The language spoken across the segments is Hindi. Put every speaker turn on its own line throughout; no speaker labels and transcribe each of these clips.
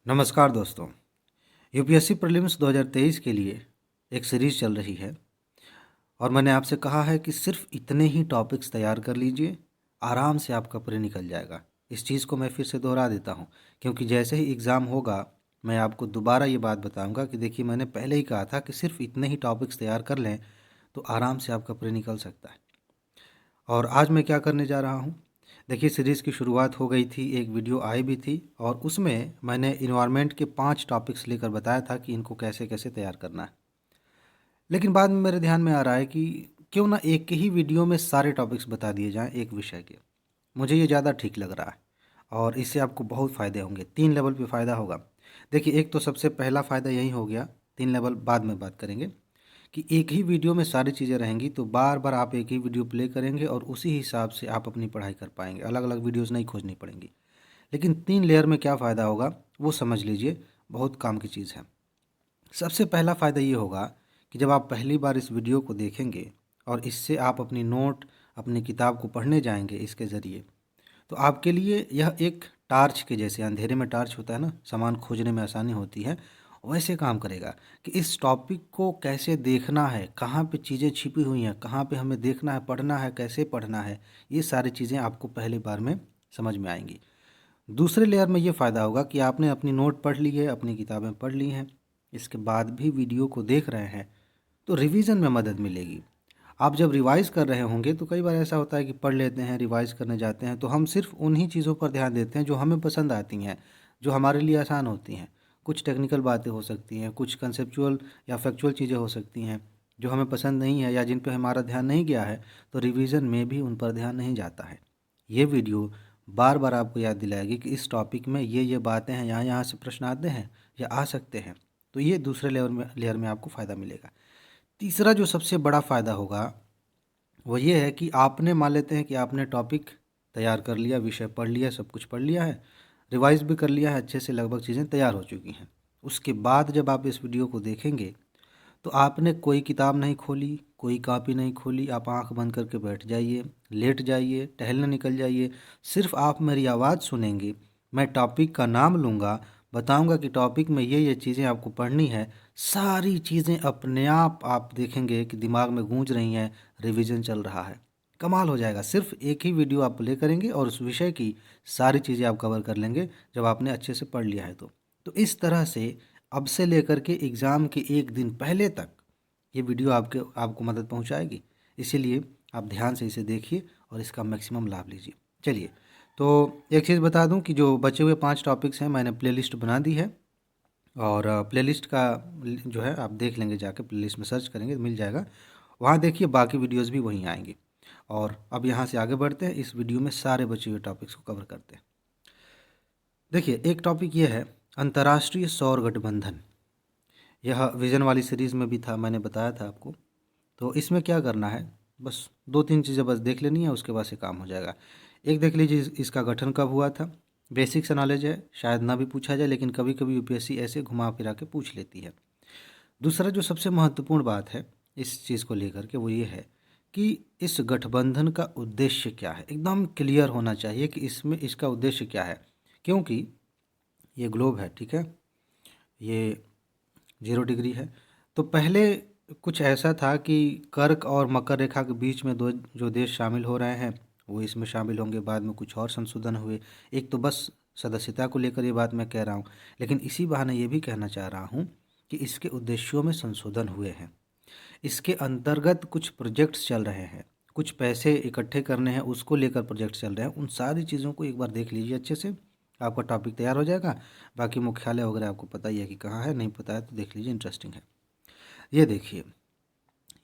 नमस्कार दोस्तों। यूपीएससी प्रीलिम्स 2023 के लिए एक सीरीज़ चल रही है और मैंने आपसे कहा है कि सिर्फ इतने ही टॉपिक्स तैयार कर लीजिए, आराम से आपका प्री निकल जाएगा। इस चीज़ को मैं फिर से दोहरा देता हूँ क्योंकि जैसे ही एग्ज़ाम होगा मैं आपको दोबारा ये बात बताऊँगा कि देखिए मैंने पहले ही कहा था कि सिर्फ इतने ही टॉपिक्स तैयार कर लें तो आराम से आपका प्री निकल सकता है। और आज मैं क्या करने जा रहा हूँ, देखिए सीरीज़ की शुरुआत हो गई थी, एक वीडियो आई भी थी और उसमें मैंने इन्वायरमेंट के 5 टॉपिक्स लेकर बताया था कि इनको कैसे कैसे तैयार करना है। लेकिन बाद में मेरे ध्यान में आ रहा है कि क्यों ना एक ही वीडियो में सारे टॉपिक्स बता दिए जाएं एक विषय के। मुझे ये ज़्यादा ठीक लग रहा है और इससे आपको बहुत फ़ायदे होंगे, 3 लेवल पे फ़ायदा होगा। देखिए एक तो सबसे पहला फ़ायदा यही हो गया, 3 लेवल बाद में बात करेंगे, कि एक ही वीडियो में सारी चीज़ें रहेंगी तो बार बार आप एक ही वीडियो प्ले करेंगे और उसी हिसाब से आप अपनी पढ़ाई कर पाएंगे, अलग अलग वीडियोस नहीं खोजनी पड़ेंगी। लेकिन 3 लेयर में क्या फ़ायदा होगा वो समझ लीजिए, बहुत काम की चीज़ है। सबसे पहला फ़ायदा ये होगा कि जब आप पहली बार इस वीडियो को देखेंगे और इससे आप अपनी नोट, अपनी किताब को पढ़ने जाएंगे इसके ज़रिए, तो आपके लिए यह एक टार्च के जैसे, अंधेरे में टार्च होता है ना, सामान खोजने में आसानी होती है, वैसे काम करेगा कि इस टॉपिक को कैसे देखना है, कहाँ पे चीज़ें छिपी हुई हैं, कहाँ पे हमें देखना है, पढ़ना है, कैसे पढ़ना है, ये सारी चीज़ें आपको पहली बार में समझ में आएंगी। दूसरे लेयर में ये फ़ायदा होगा कि आपने अपनी नोट पढ़ ली है, अपनी किताबें पढ़ ली हैं, इसके बाद भी वीडियो को देख रहे हैं तो रिवीजन में मदद मिलेगी। आप जब रिवाइज़ कर रहे होंगे तो कई बार ऐसा होता है कि पढ़ लेते हैं, रिवाइज़ करने जाते हैं तो हम सिर्फ उन्हीं चीज़ों पर ध्यान देते हैं जो हमें पसंद आती हैं, जो हमारे लिए आसान होती हैं। कुछ टेक्निकल बातें हो सकती हैं, कुछ कंसेप्चुअल या फैक्चुअल चीज़ें हो सकती हैं जो हमें पसंद नहीं है या जिन पे हमारा ध्यान नहीं गया है, तो रिवीजन में भी उन पर ध्यान नहीं जाता है। ये वीडियो बार बार आपको याद दिलाएगी कि इस टॉपिक में ये बातें हैं, यहाँ यहाँ से प्रश्न आते हैं या आ सकते हैं। तो ये दूसरे लेयर में आपको फ़ायदा मिलेगा। तीसरा जो सबसे बड़ा फ़ायदा होगा वो ये है कि आपने, मान लेते हैं कि आपने टॉपिक तैयार कर लिया, विषय पढ़ लिया, सब कुछ पढ़ लिया है, रिवाइज़ भी कर लिया है अच्छे से, लगभग चीज़ें तैयार हो चुकी हैं। उसके बाद जब आप इस वीडियो को देखेंगे तो आपने कोई किताब नहीं खोली, कोई कॉपी नहीं खोली, आप आँख बंद करके बैठ जाइए, लेट जाइए, टहलने निकल जाइए, सिर्फ़ आप मेरी आवाज़ सुनेंगे, मैं टॉपिक का नाम लूँगा, बताऊँगा कि टॉपिक में ये चीज़ें आपको पढ़नी है, सारी चीज़ें अपने आप देखेंगे कि दिमाग में गूंज रही हैं, रिवीजन चल रहा है। कमाल हो जाएगा। सिर्फ़ एक ही वीडियो आप प्ले करेंगे और उस विषय की सारी चीज़ें आप कवर कर लेंगे जब आपने अच्छे से पढ़ लिया है तो। तो इस तरह से अब से लेकर के एग्ज़ाम के एक दिन पहले तक ये वीडियो आपको मदद पहुंचाएगी। इसीलिए आप ध्यान से इसे देखिए और इसका मैक्सिमम लाभ लीजिए। चलिए, तो एक चीज़ बता दूं कि जो बचे हुए 5 टॉपिक्स हैं मैंने प्लेलिस्ट बना दी है और प्लेलिस्ट का जो है आप देख लेंगे, जाके प्लेलिस्ट में सर्च करेंगे तो मिल जाएगा। वहाँ देखिए बाकी वीडियोज़ भी वहीं आएंगी। और अब यहाँ से आगे बढ़ते हैं, इस वीडियो में सारे बचे हुए टॉपिक्स को कवर करते हैं। देखिए एक टॉपिक ये है, अंतर्राष्ट्रीय सौर गठबंधन। यह विज़न वाली सीरीज़ में भी था, मैंने बताया था आपको। तो इसमें क्या करना है, बस 2-3 चीज़ें बस देख लेनी है, उसके बाद से काम हो जाएगा। एक देख लीजिए इसका गठन कब हुआ था, बेसिक सा नॉलेज है, शायद ना भी पूछा जाए लेकिन कभी कभी यूपीएससी ऐसे घुमा फिरा के पूछ लेती है। दूसरा जो सबसे महत्वपूर्ण बात है इस चीज़ को लेकर के वो ये है कि इस गठबंधन का उद्देश्य क्या है, एकदम क्लियर होना चाहिए कि इसमें इसका उद्देश्य क्या है। क्योंकि ये ग्लोब है, ठीक है, ये 0 डिग्री है। तो पहले कुछ ऐसा था कि कर्क और मकर रेखा के बीच में दो जो देश शामिल हो रहे हैं वो इसमें शामिल होंगे, बाद में कुछ और संशोधन हुए। एक तो बस सदस्यता को लेकर ये बात मैं कह रहा हूँ, लेकिन इसी बहाने ये भी कहना चाह रहा हूँ कि इसके उद्देश्यों में संशोधन हुए हैं। इसके अंतर्गत कुछ प्रोजेक्ट्स चल रहे हैं, कुछ पैसे इकट्ठे करने हैं, उसको लेकर प्रोजेक्ट चल रहे हैं। उन सारी चीज़ों को एक बार देख लीजिए अच्छे से, आपका टॉपिक तैयार हो जाएगा। बाकी मुख्यालय वगैरह आपको पता ही है कि कहाँ है, नहीं पता है तो देख लीजिए, इंटरेस्टिंग है। ये देखिए,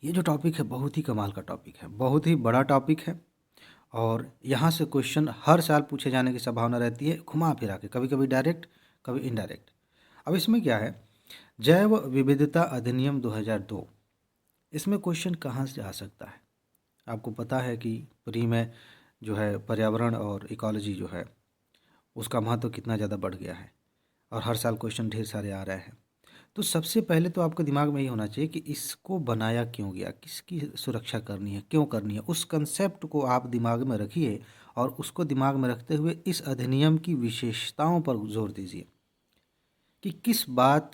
ये जो टॉपिक है बहुत ही कमाल का टॉपिक है, बहुत ही बड़ा टॉपिक है और यहाँ से क्वेश्चन हर साल पूछे जाने की संभावना रहती है, घुमा फिरा के, कभी कभी डायरेक्ट, कभी इनडायरेक्ट। अब इसमें क्या है, जैव विविधता अधिनियम 2002, इसमें क्वेश्चन कहाँ से आ सकता है। आपको पता है कि प्री में जो है पर्यावरण और इकोलॉजी जो है उसका महत्व कितना ज़्यादा बढ़ गया है और हर साल क्वेश्चन ढेर सारे आ रहे हैं। तो सबसे पहले तो आपके दिमाग में ये होना चाहिए कि इसको बनाया क्यों गया, किसकी सुरक्षा करनी है, क्यों करनी है, उस कंसेप्ट को आप दिमाग में रखिए और उसको दिमाग में रखते हुए इस अधिनियम की विशेषताओं पर जोर दीजिए। कि किस बात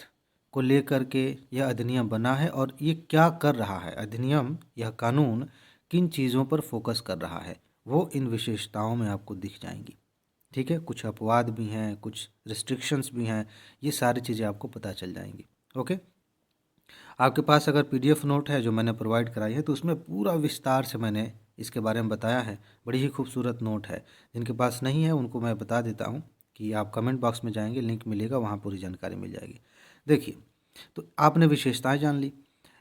को लेकर के यह अधिनियम बना है और ये क्या कर रहा है। अधिनियम, यह कानून किन चीज़ों पर फोकस कर रहा है, वो इन विशेषताओं में आपको दिख जाएंगी। ठीक है, कुछ अपवाद भी हैं, कुछ रिस्ट्रिक्शंस भी हैं, ये सारी चीज़ें आपको पता चल जाएंगी। ओके, आपके पास अगर पीडीएफ नोट है जो मैंने प्रोवाइड कराई है तो उसमें पूरा विस्तार से मैंने इसके बारे में बताया है। बड़ी ही खूबसूरत नोट है। जिनके पास नहीं है उनको मैं बता देता हूँ कि आप कमेंट बॉक्स में जाएंगे, लिंक मिलेगा, वहाँ पूरी जानकारी मिल जाएगी। देखिए, तो आपने विशेषताएं जान ली,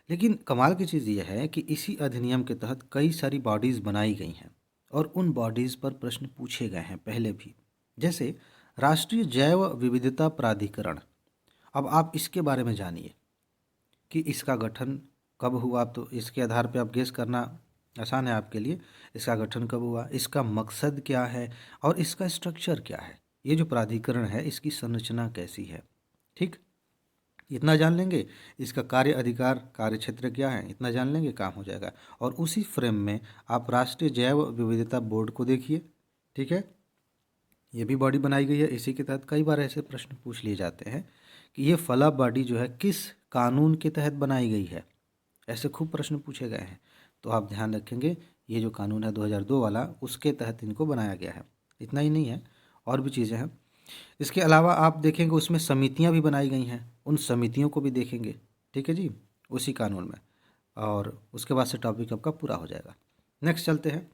लेकिन कमाल की चीज़ यह है कि इसी अधिनियम के तहत कई सारी बॉडीज़ बनाई गई हैं और उन बॉडीज़ पर प्रश्न पूछे गए हैं पहले भी। जैसे राष्ट्रीय जैव विविधता प्राधिकरण। अब आप इसके बारे में जानिए कि इसका गठन कब हुआ। तो इसके आधार पे आप गेस करना आसान है आपके लिए। इसका गठन कब हुआ, इसका मकसद क्या है और इसका स्ट्रक्चर क्या है। ये जो प्राधिकरण है इसकी संरचना कैसी है। ठीक, इतना जान लेंगे। इसका कार्य अधिकार, कार्य क्षेत्र क्या है, इतना जान लेंगे, काम हो जाएगा। और उसी फ्रेम में आप राष्ट्रीय जैव विविधता बोर्ड को देखिए। ठीक है, ये भी बॉडी बनाई गई है। इसी के तहत कई बार ऐसे प्रश्न पूछ लिए जाते हैं कि ये फला बॉडी जो है किस कानून के तहत बनाई गई है। ऐसे खूब प्रश्न पूछे गए हैं। तो आप ध्यान रखेंगे, ये जो कानून है 2002 वाला, उसके तहत इनको बनाया गया है। इतना ही नहीं है, और भी चीज़ें हैं। इसके अलावा आप देखेंगे उसमें समितियां भी बनाई गई हैं, उन समितियों को भी देखेंगे। ठीक है जी, उसी कानून में। और उसके बाद से टॉपिक आपका पूरा हो जाएगा। नेक्स्ट चलते हैं।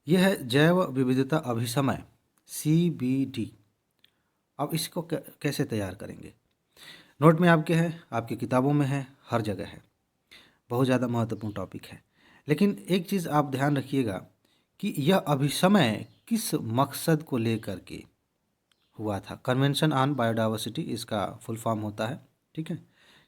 यह है जैव विविधता अभिसमय, CBD। अब इसको कैसे तैयार करेंगे। नोट में आपके है, आपकी किताबों में है, हर जगह है। बहुत ज़्यादा महत्वपूर्ण टॉपिक है। लेकिन एक चीज़ आप ध्यान रखिएगा कि यह अभिसमय किस मकसद को लेकर के हुआ था। कन्वेंशन ऑन बायोडाइवर्सिटी इसका फुल फॉर्म होता है। ठीक है,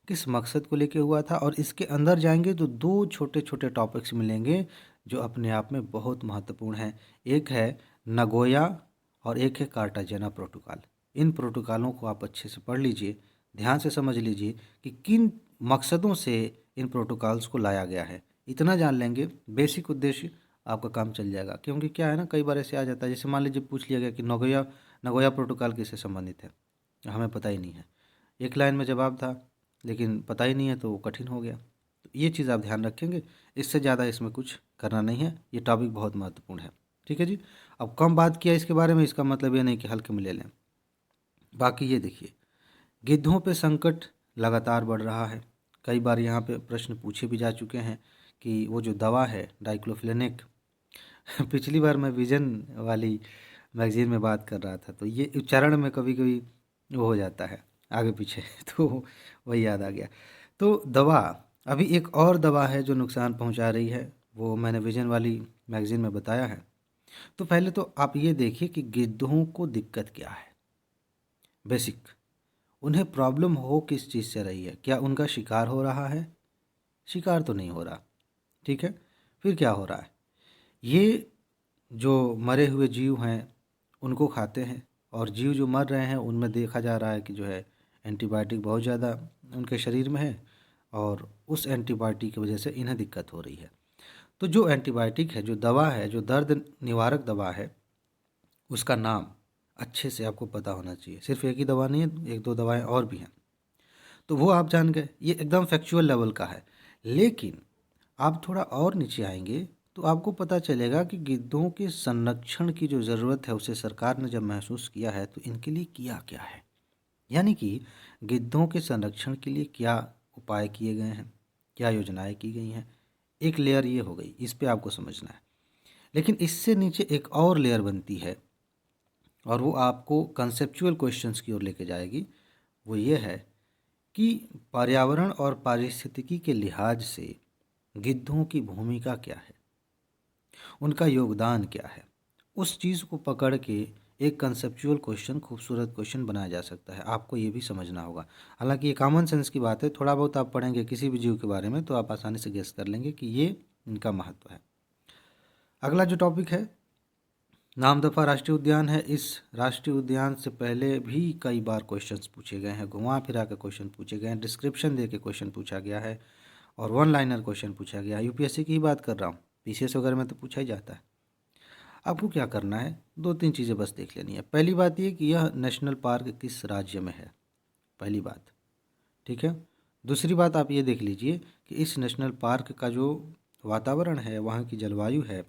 किस मकसद को लेकर हुआ था। और इसके अंदर जाएंगे तो दो छोटे छोटे टॉपिक्स मिलेंगे जो अपने आप में बहुत महत्वपूर्ण हैं। एक है नगोया और एक है कार्टाजेना प्रोटोकॉल। इन प्रोटोकॉलों को आप अच्छे से पढ़ लीजिए, ध्यान से समझ लीजिए कि किन मकसदों से इन प्रोटोकॉल्स को लाया गया है। इतना जान लेंगे, बेसिक उद्देश्य, आपका काम चल जाएगा। क्योंकि क्या है ना, कई बार ऐसे आ जाता है, जैसे मान लीजिए पूछ लिया गया कि नगोया नगोया प्रोटोकॉल किससे संबंधित है, हमें पता ही नहीं है। एक लाइन में जवाब था लेकिन पता ही नहीं है, तो वो कठिन हो गया। तो ये चीज़ आप ध्यान रखेंगे। इससे ज़्यादा इसमें कुछ करना नहीं है। ये टॉपिक बहुत महत्वपूर्ण है। ठीक है जी, अब कम बात किया इसके बारे में, इसका मतलब ये नहीं कि हल्के में ले लें। बाकी ये देखिए, गिद्धों पे संकट लगातार बढ़ रहा है। कई बार यहाँ पे प्रश्न पूछे भी जा चुके हैं कि वो जो दवा है डाइक्लोफिनेक पिछली बार मैं विजन वाली मैगजीन में बात कर रहा था, तो ये उच्चारण में कभी कभी वो हो जाता है आगे पीछे तो वही याद आ गया। तो दवा, अभी एक और दवा है जो नुकसान पहुंचा रही है, वो मैंने विजन वाली मैगजीन में बताया है। तो पहले तो आप ये देखिए कि गिद्धों को दिक्कत क्या है। बेसिक, उन्हें प्रॉब्लम हो किस चीज़ से रही है। क्या उनका शिकार हो रहा है? शिकार तो नहीं हो रहा। ठीक है, फिर क्या हो रहा है, ये जो मरे हुए जीव हैं उनको खाते हैं, और जीव जो मर रहे हैं उनमें देखा जा रहा है कि जो है एंटीबायोटिक बहुत ज़्यादा उनके शरीर में है, और उस एंटीबायोटिक की वजह से इन्हें दिक्कत हो रही है। तो जो एंटीबायोटिक है, जो दवा है, जो दर्द निवारक दवा है, उसका नाम अच्छे से आपको पता होना चाहिए। सिर्फ एक ही दवा नहीं है, एक दो दवाएं और भी हैं, तो वो आप जान गए। ये एकदम फैक्चुअल लेवल का है। लेकिन आप थोड़ा और नीचे आएंगे तो आपको पता चलेगा कि गिद्धों के संरक्षण की जो ज़रूरत है उसे सरकार ने जब महसूस किया है तो इनके लिए किया क्या है। यानी कि गिद्धों के संरक्षण के लिए क्या उपाय किए गए हैं, क्या योजनाएं की गई हैं। एक लेयर ये हो गई, इस पे आपको समझना है। लेकिन इससे नीचे एक और लेयर बनती है और वो आपको कंसेप्चुअल क्वेश्चंस की ओर लेके जाएगी। वो ये है कि पर्यावरण और पारिस्थितिकी के लिहाज से गिद्धों की भूमिका क्या है, उनका योगदान क्या है। उस चीज़ को पकड़ के एक कंसेप्चुअल क्वेश्चन, खूबसूरत क्वेश्चन बनाया जा सकता है। आपको ये भी समझना होगा। हालांकि ये कॉमन सेंस की बात है, थोड़ा बहुत आप पढ़ेंगे किसी भी जीव के बारे में तो आप आसानी से गेस कर लेंगे कि ये इनका महत्व है। अगला जो टॉपिक है, नामदफा राष्ट्रीय उद्यान है। इस राष्ट्रीय उद्यान से पहले भी कई बार क्वेश्चंस पूछे गए हैं, घुमा फिरा के क्वेश्चन पूछे गए हैं, डिस्क्रिप्शन दे के क्वेश्चन पूछा गया है, और वन लाइनर क्वेश्चन पूछा गया है। यूपीएससी की ही बात कर रहा हूँ, पीसीएस वगैरह में तो पूछा ही जाता है। आपको क्या करना है, 2-3 चीज़ें बस देख लेनी है। पहली बात ये कि यह नेशनल पार्क किस राज्य में है, पहली बात, ठीक है। दूसरी बात आप ये देख लीजिए कि इस नेशनल पार्क का जो वातावरण है, वहाँ की जलवायु है,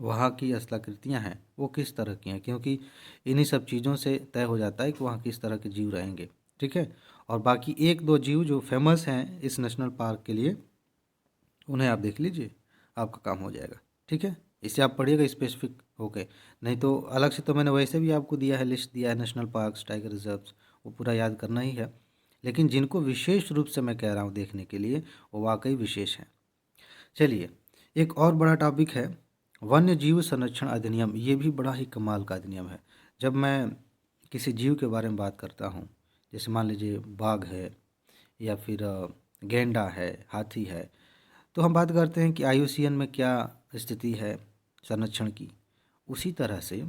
वहाँ की स्थलाकृतियाँ हैं, वो किस तरह की हैं, क्योंकि इन्हीं सब चीज़ों से तय हो जाता है कि वहाँ किस तरह के जीव रहेंगे, ठीक है। और बाकी 1-2 जीव जो फेमस हैं इस नेशनल पार्क के लिए, उन्हें आप देख लीजिए, आपका काम हो जाएगा, ठीक है। इसे आप पढ़िएगा स्पेसिफिक होके, नहीं तो अलग से तो मैंने वैसे भी आपको दिया है, लिस्ट दिया है नेशनल पार्क्स, टाइगर रिजर्व्स, वो पूरा याद करना ही है। लेकिन जिनको विशेष रूप से मैं कह रहा हूँ देखने के लिए, वो वाकई विशेष हैं। चलिए, एक और बड़ा टॉपिक है वन्य जीव संरक्षण अधिनियम। ये भी बड़ा ही कमाल का अधिनियम है। जब मैं किसी जीव के बारे में बात करता हूँ, जैसे मान लीजिए बाघ है या फिर गैंडा है, हाथी है, तो हम बात करते हैं कि आईयूसीएन में क्या स्थिति है संरक्षण की। उसी तरह से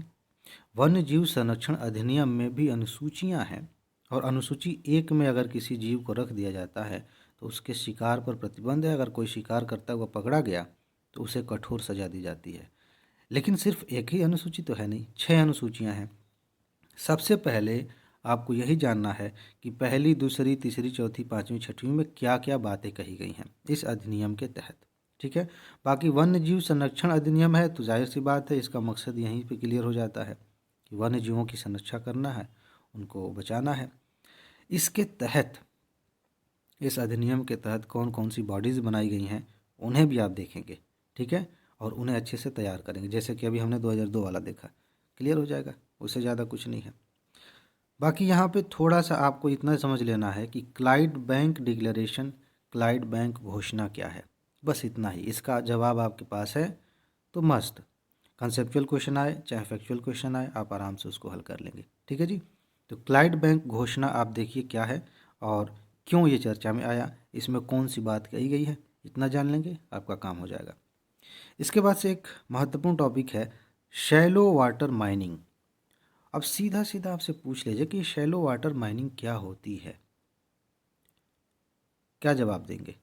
वन्य जीव संरक्षण अधिनियम में भी अनुसूचियां हैं, और अनुसूची 1 में अगर किसी जीव को रख दिया जाता है तो उसके शिकार पर प्रतिबंध है। अगर कोई शिकार करता हुआ पकड़ा गया तो उसे कठोर सजा दी जाती है। लेकिन सिर्फ एक ही अनुसूची तो है नहीं, 6 अनुसूचियां हैं। सबसे पहले आपको यही जानना है कि पहली, दूसरी, तीसरी, चौथी, पाँचवीं, छठवीं में क्या क्या बातें कही गई हैं इस अधिनियम के तहत, ठीक है। बाकी वन्य जीव संरक्षण अधिनियम है तो जाहिर सी बात है, इसका मकसद यहीं पे क्लियर हो जाता है कि वन्य जीवों की संरक्षा करना है, उनको बचाना है। इसके तहत, इस अधिनियम के तहत कौन कौन सी बॉडीज़ बनाई गई हैं उन्हें भी आप देखेंगे, ठीक है, और उन्हें अच्छे से तैयार करेंगे। जैसे कि अभी हमने 2002 वाला देखा, क्लियर हो जाएगा, उससे ज़्यादा कुछ नहीं है। बाकी यहाँ पे थोड़ा सा आपको इतना समझ लेना है कि Clyde bank declaration, Clyde bank घोषणा क्या है, बस इतना ही। इसका जवाब आपके पास है तो मस्त, कंसेप्चुअल क्वेश्चन आए चाहे फैक्चुअल क्वेश्चन आए, आप आराम से उसको हल कर लेंगे, ठीक है जी। तो क्लाइड बैंक घोषणा आप देखिए क्या है और क्यों ये चर्चा में आया, इसमें कौन सी बात कही गई है, इतना जान लेंगे आपका काम हो जाएगा। इसके बाद से एक महत्वपूर्ण टॉपिक है शैलो वाटर माइनिंग। अब सीधा सीधा आपसे पूछ लीजिए कि शैलो वाटर माइनिंग क्या होती है, क्या जवाब देंगे?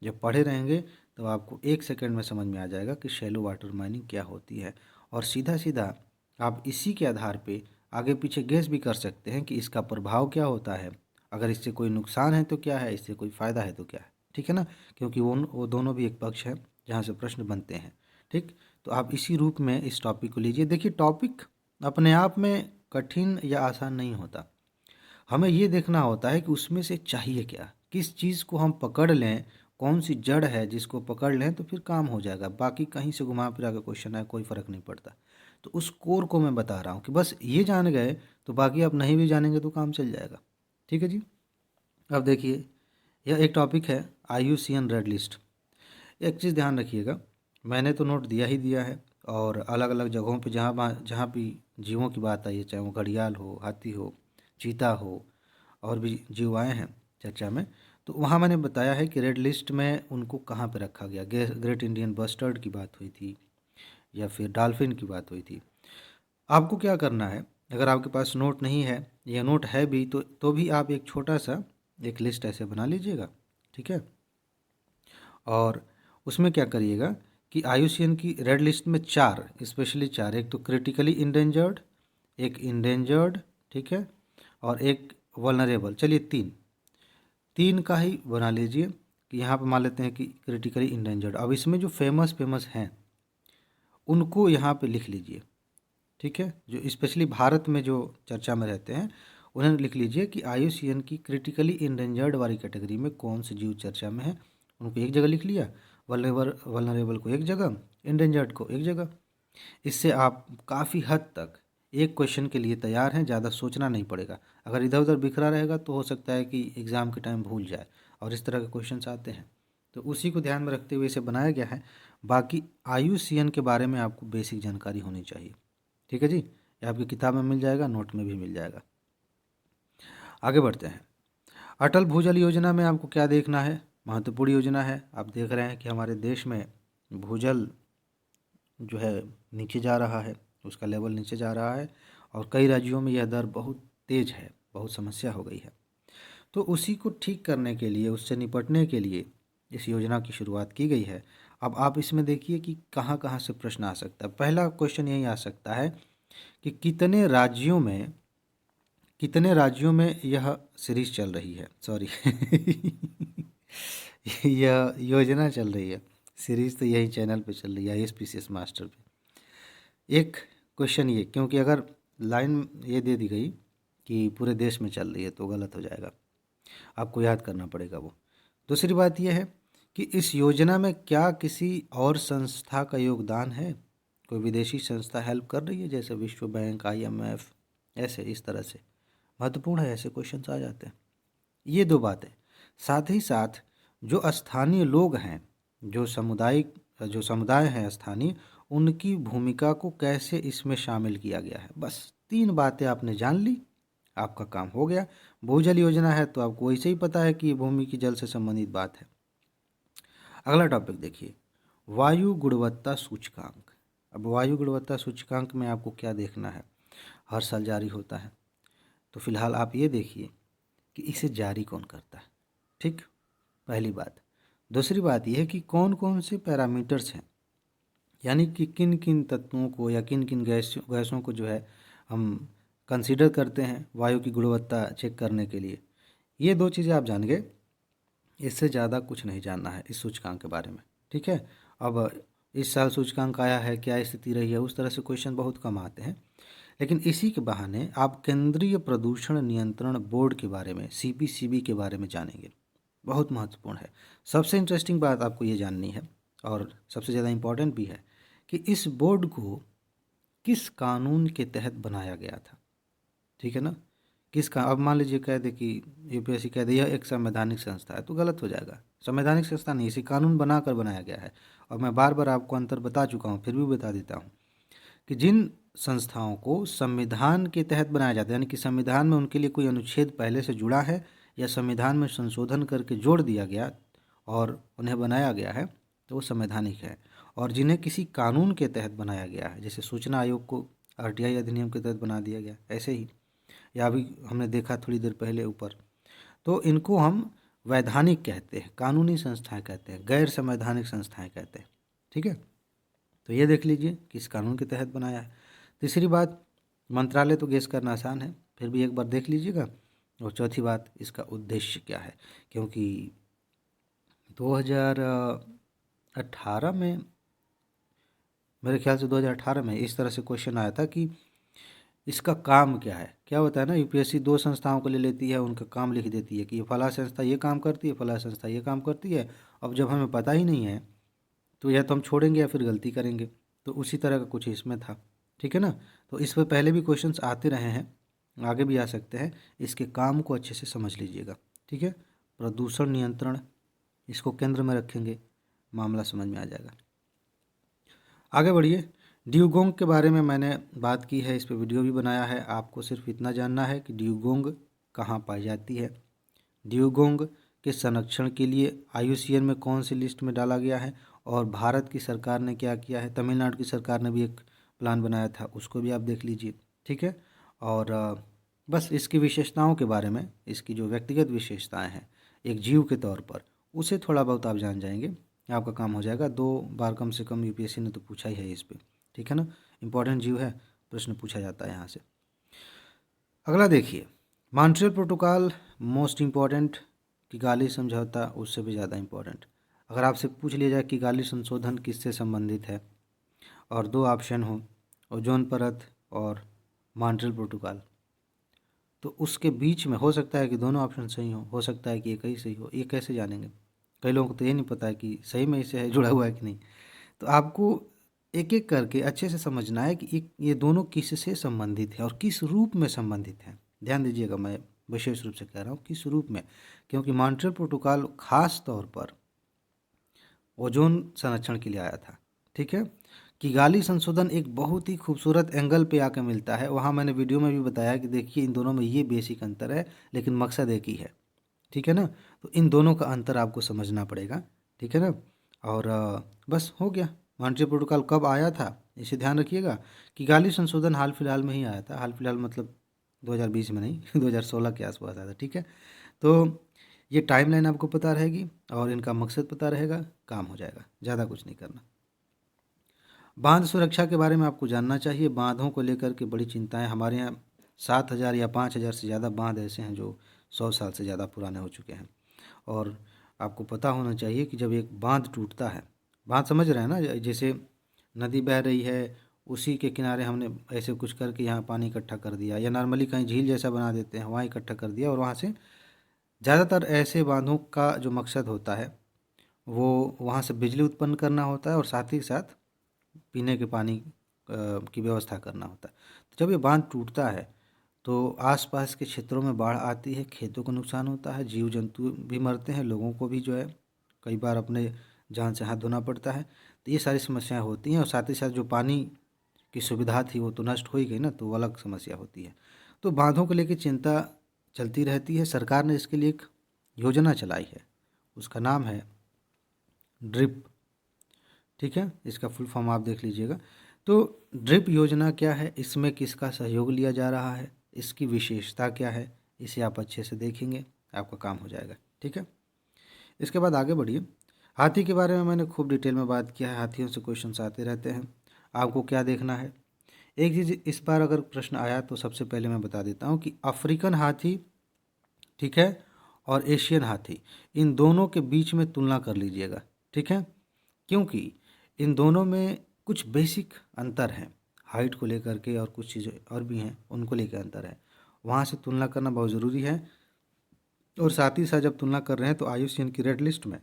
जब पढ़े रहेंगे तो आपको 1 सेकंड में समझ में आ जाएगा कि शैलो वाटर माइनिंग क्या होती है, और सीधा सीधा आप इसी के आधार पे आगे पीछे गेस भी कर सकते हैं कि इसका प्रभाव क्या होता है, अगर इससे कोई नुकसान है तो क्या है, इससे कोई फ़ायदा है तो क्या है, ठीक है ना। क्योंकि वो दोनों भी एक पक्ष है जहाँ से प्रश्न बनते हैं, ठीक। तो आप इसी रूप में इस टॉपिक को लीजिए। देखिए, टॉपिक अपने आप में कठिन या आसान नहीं होता, हमें ये देखना होता है कि उसमें से चाहिए क्या, किस चीज़ को हम पकड़ लें, कौन सी जड़ है जिसको पकड़ लें तो फिर काम हो जाएगा। बाकी कहीं से घुमा फिरा के क्वेश्चन आए कोई फ़र्क नहीं पड़ता। तो उस कोर को मैं बता रहा हूँ कि बस ये जान गए तो बाकी आप नहीं भी जानेंगे तो काम चल जाएगा, ठीक है जी। अब देखिए, यह एक टॉपिक है आईयूसीएन रेड लिस्ट। एक चीज़ ध्यान रखिएगा, मैंने तो नोट दिया ही दिया है, और अलग अलग जगहों पे जहाँ भी जीवों की बात आई है, चाहे वो घड़ियाल हो, हाथी हो, चीता हो, और भी जीव आए हैं चर्चा में, तो वहाँ मैंने बताया है कि रेड लिस्ट में उनको कहाँ पे रखा गया। ग्रेट इंडियन बस्टर्ड की बात हुई थी या फिर डॉल्फिन की बात हुई थी। आपको क्या करना है, अगर आपके पास नोट नहीं है या नोट है भी तो भी आप एक छोटा सा एक लिस्ट ऐसे बना लीजिएगा, ठीक है। और उसमें क्या करिएगा कि आईयूसीएन की रेड लिस्ट में 4, स्पेशली 4, एक तो क्रिटिकली इंडेंजर्ड, एक इंडेंजर्ड, ठीक है, और एक वल्नरेबल। चलिए 3 3 का ही बना लीजिए कि यहाँ पे मान लेते हैं कि क्रिटिकली इंडेंजर्ड। अब इसमें जो फेमस फेमस हैं उनको यहाँ पे लिख लीजिए, ठीक है, जो स्पेशली भारत में जो चर्चा में रहते हैं उन्हें लिख लीजिए कि आईयूसीएन की क्रिटिकली इंडेंजर्ड वाली कैटेगरी में कौन से जीव चर्चा में है, उनको एक जगह लिख लिया, वल्नरेबल को एक जगह, इंडेंजर्ड को एक जगह। इससे आप काफ़ी हद तक एक क्वेश्चन के लिए तैयार हैं, ज़्यादा सोचना नहीं पड़ेगा। अगर इधर उधर बिखरा रहेगा तो हो सकता है कि एग्ज़ाम के टाइम भूल जाए, और इस तरह के क्वेश्चंस आते हैं, तो उसी को ध्यान में रखते हुए इसे बनाया गया है। बाकी आईयूसीएन के बारे में आपको बेसिक जानकारी होनी चाहिए, ठीक है जी। ये आपकी किताब में मिल जाएगा, नोट में भी मिल जाएगा। आगे बढ़ते हैं। अटल भूजल योजना में आपको क्या देखना है, महत्वपूर्ण योजना है। आप देख रहे हैं कि हमारे देश में भूजल जो है नीचे जा रहा है, उसका लेवल नीचे जा रहा है, और कई राज्यों में यह दर बहुत तेज़ है, बहुत समस्या हो गई है। तो उसी को ठीक करने के लिए, उससे निपटने के लिए इस योजना की शुरुआत की गई है। अब आप इसमें देखिए कि कहाँ कहाँ से प्रश्न आ सकता है। पहला क्वेश्चन यही आ सकता है कि कितने राज्यों में यह सीरीज चल रही है, सॉरी यह योजना चल रही है। सीरीज तो यही चैनल पे चल रही है, ISPCS मास्टर पे। एक क्वेश्चन ये, क्योंकि अगर लाइन ये दे दी गई कि पूरे देश में चल रही है तो गलत हो जाएगा, आपको याद करना पड़ेगा वो। दूसरी बात यह है कि इस योजना में क्या किसी और संस्था का योगदान है, कोई विदेशी संस्था हेल्प कर रही है, जैसे विश्व बैंक, IMF, ऐसे इस तरह से महत्वपूर्ण है, ऐसे क्वेश्चंस आ जाते हैं। ये दो बातें। साथ ही साथ जो स्थानीय लोग हैं, जो समुदाय हैं स्थानीय, उनकी भूमिका को कैसे इसमें शामिल किया गया है। बस 3 बातें आपने जान ली, आपका काम हो गया। भूजल योजना है तो आपको वैसे ही पता है कि ये भूमि की जल से संबंधित बात है। अगला टॉपिक देखिए, वायु गुणवत्ता सूचकांक। अब वायु गुणवत्ता सूचकांक में आपको क्या देखना है, हर साल जारी होता है, तो फिलहाल आप ये देखिए कि इसे जारी कौन करता है। ठीक, पहली बात। दूसरी बात यह है कि कौन कौन से पैरामीटर्स हैं, यानी कि किन किन तत्वों को या किन किन गैसों को जो है हम कंसीडर करते हैं वायु की गुणवत्ता चेक करने के लिए। ये 2 चीज़ें आप जान गए, इससे ज़्यादा कुछ नहीं जानना है इस सूचकांक के बारे में। ठीक है, अब इस साल सूचकांक आया है, क्या स्थिति रही है, उस तरह से क्वेश्चन बहुत कम आते हैं। लेकिन इसी के बहाने आप केंद्रीय प्रदूषण नियंत्रण बोर्ड के बारे में, CPCB के बारे में जानेंगे। बहुत महत्वपूर्ण है। सबसे इंटरेस्टिंग बात आपको ये जाननी है और सबसे ज़्यादा इम्पॉर्टेंट भी है कि इस बोर्ड को किस कानून के तहत बनाया गया था। ठीक है ना, किसका। अब मान लीजिए कह दे कि UPSC कह दे यह एक संवैधानिक संस्था है, तो गलत हो जाएगा। संवैधानिक संस्था नहीं, इसे कानून बनाकर बनाया गया है। और मैं बार बार आपको अंतर बता चुका हूँ, फिर भी बता देता हूँ कि जिन संस्थाओं को संविधान के तहत बनाया जाता है, यानी कि संविधान में उनके लिए कोई अनुच्छेद पहले से जुड़ा है या संविधान में संशोधन करके जोड़ दिया गया और उन्हें बनाया गया है, तो वो संवैधानिक है। और जिन्हें किसी कानून के तहत बनाया गया है, जैसे सूचना आयोग को RTI अधिनियम के तहत बना दिया गया, ऐसे ही, या अभी हमने देखा थोड़ी देर पहले ऊपर, तो इनको हम वैधानिक कहते हैं, कानूनी संस्थाएं कहते हैं, गैर संवैधानिक संस्थाएं कहते हैं। ठीक है, तो ये देख लीजिए किस कानून के तहत बनाया है। तीसरी बात, मंत्रालय तो गेस करना आसान है, फिर भी एक बार देख लीजिएगा। और चौथी बात, इसका उद्देश्य क्या है, क्योंकि 2018 में, मेरे ख्याल से 2018 में इस तरह से क्वेश्चन आया था कि इसका काम क्या है। क्या होता है ना, UPSC 2 संस्थाओं को ले लेती है, उनका काम लिख देती है कि ये फला संस्था ये काम करती है, फला संस्था ये काम करती है। अब जब हमें पता ही नहीं है तो या तो हम छोड़ेंगे या फिर गलती करेंगे। तो उसी तरह का कुछ इसमें था। ठीक है ना, तो इस पर पहले भी क्वेश्चंस आते रहे हैं, आगे भी आ सकते हैं। इसके काम को अच्छे से समझ लीजिएगा। ठीक है, प्रदूषण नियंत्रण, इसको केंद्र में रखेंगे, मामला समझ में आ जाएगा। आगे बढ़िए। ड्यूगोंग के बारे में मैंने बात की है, इस पर वीडियो भी बनाया है। आपको सिर्फ इतना जानना है कि ड्यूगोंग कहाँ पाई जाती है, ड्यूगोंग के संरक्षण के लिए IUCN में कौन सी लिस्ट में डाला गया है, और भारत की सरकार ने क्या किया है। तमिलनाडु की सरकार ने भी एक प्लान बनाया था, उसको भी आप देख लीजिए। ठीक है, और बस इसकी विशेषताओं के बारे में, इसकी जो व्यक्तिगत विशेषताएं हैं एक जीव के तौर पर, उसे थोड़ा बहुत आप जान जाएंगे, आपका काम हो जाएगा। 2 बार कम से कम UPSC ने तो पूछा ही है इस पर। ठीक है ना, इंपॉर्टेंट जीव है, प्रश्न पूछा जाता है यहाँ से। अगला देखिए, Montreal protocol most important, Kigali समझौता उससे भी ज़्यादा इम्पॉर्टेंट। अगर आपसे पूछ लिया जाए किगाली संशोधन किससे संबंधित है, और 2 ऑप्शन हो, ओजोन परत और मॉन्ट्रियल प्रोटोकॉल, तो उसके बीच में हो सकता है कि दोनों ऑप्शन सही हो सकता है कि एक ही सही हो। ये कैसे जानेंगे, कई लोगों को तो ये नहीं पता है कि सही में इससे जुड़ा हुआ है कि नहीं। तो आपको एक एक करके अच्छे से समझना है कि ये दोनों किससे संबंधित है और किस रूप में संबंधित है। ध्यान दीजिएगा, मैं विशेष रूप से कह रहा हूँ किस रूप में, क्योंकि मॉन्ट्रियल प्रोटोकॉल खास तौर पर ओजोन संरक्षण के लिए आया था। ठीक है, किगाली संशोधन एक बहुत ही खूबसूरत एंगल पे आके मिलता है, वहाँ मैंने वीडियो में भी बताया कि देखिए इन दोनों में ये बेसिक अंतर है, लेकिन मकसद एक ही है। ठीक है ना, तो इन दोनों का अंतर आपको समझना पड़ेगा। ठीक है ना, और बस हो गया। मॉन्ट्रियल प्रोटोकॉल कब आया था इसे ध्यान रखिएगा। किगाली संशोधन हाल फिलहाल में ही आया था, हाल फिलहाल मतलब 2020 में नहीं 2016 के आसपास आया था। ठीक है, तो ये टाइमलाइन आपको पता रहेगी और इनका मकसद पता रहेगा, काम हो जाएगा, ज़्यादा कुछ नहीं करना। बांध सुरक्षा के बारे में आपको जानना चाहिए। बांधों को लेकर के बड़ी चिंताएं हमारे यहाँ 7,000 या 5,000 से ज़्यादा बांध ऐसे हैं जो 100 साल से ज़्यादा पुराने हो चुके हैं। और आपको पता होना चाहिए कि जब एक बांध टूटता है, बांध समझ रहे हैं ना, जैसे नदी बह रही है, उसी के किनारे हमने ऐसे कुछ करके यहाँ पानी इकट्ठा कर दिया, या नॉर्मली कहीं झील जैसा बना देते हैं, वहाँ इकट्ठा कर दिया, और वहाँ से ज़्यादातर ऐसे बांधों का जो मकसद होता है वो वहाँ से बिजली उत्पन्न करना होता है और साथ ही साथ पीने के पानी की व्यवस्था करना होता है। तो जब ये बांध टूटता है तो आसपास के क्षेत्रों में बाढ़ आती है, खेतों को नुकसान होता है, जीव जंतु भी मरते हैं, लोगों को भी जो है कई बार अपने जान से हाथ धोना पड़ता है। तो ये सारी समस्याएं होती हैं, और साथ ही साथ जो पानी की सुविधा थी वो तो नष्ट हो ही गई ना, तो वो अलग समस्या होती है। तो बांधों को लेकर चिंता चलती रहती है। सरकार ने इसके लिए एक योजना चलाई है, उसका नाम है ड्रिप। ठीक है, इसका फुल फॉर्म आप देख लीजिएगा। तो ड्रिप योजना क्या है, इसमें किसका सहयोग लिया जा रहा है, इसकी विशेषता क्या है, इसे आप अच्छे से देखेंगे, आपका काम हो जाएगा। ठीक है, इसके बाद आगे बढ़िए। हाथी के बारे में मैंने खूब डिटेल में बात किया है, हाथियों से क्वेश्चंस आते रहते हैं। आपको क्या देखना है, एक चीज़ इस बार अगर प्रश्न आया तो सबसे पहले मैं बता देता हूँ कि अफ्रीकन हाथी, ठीक है, और एशियन हाथी, इन दोनों के बीच में तुलना कर लीजिएगा। ठीक है, क्योंकि इन दोनों में कुछ बेसिक अंतर हैं, हाइट को लेकर के और कुछ चीज़ें और भी हैं, उनको लेकर अंतर है, वहाँ से तुलना करना बहुत ज़रूरी है। और साथ ही साथ जब तुलना कर रहे हैं तो IUCN की रेड लिस्ट में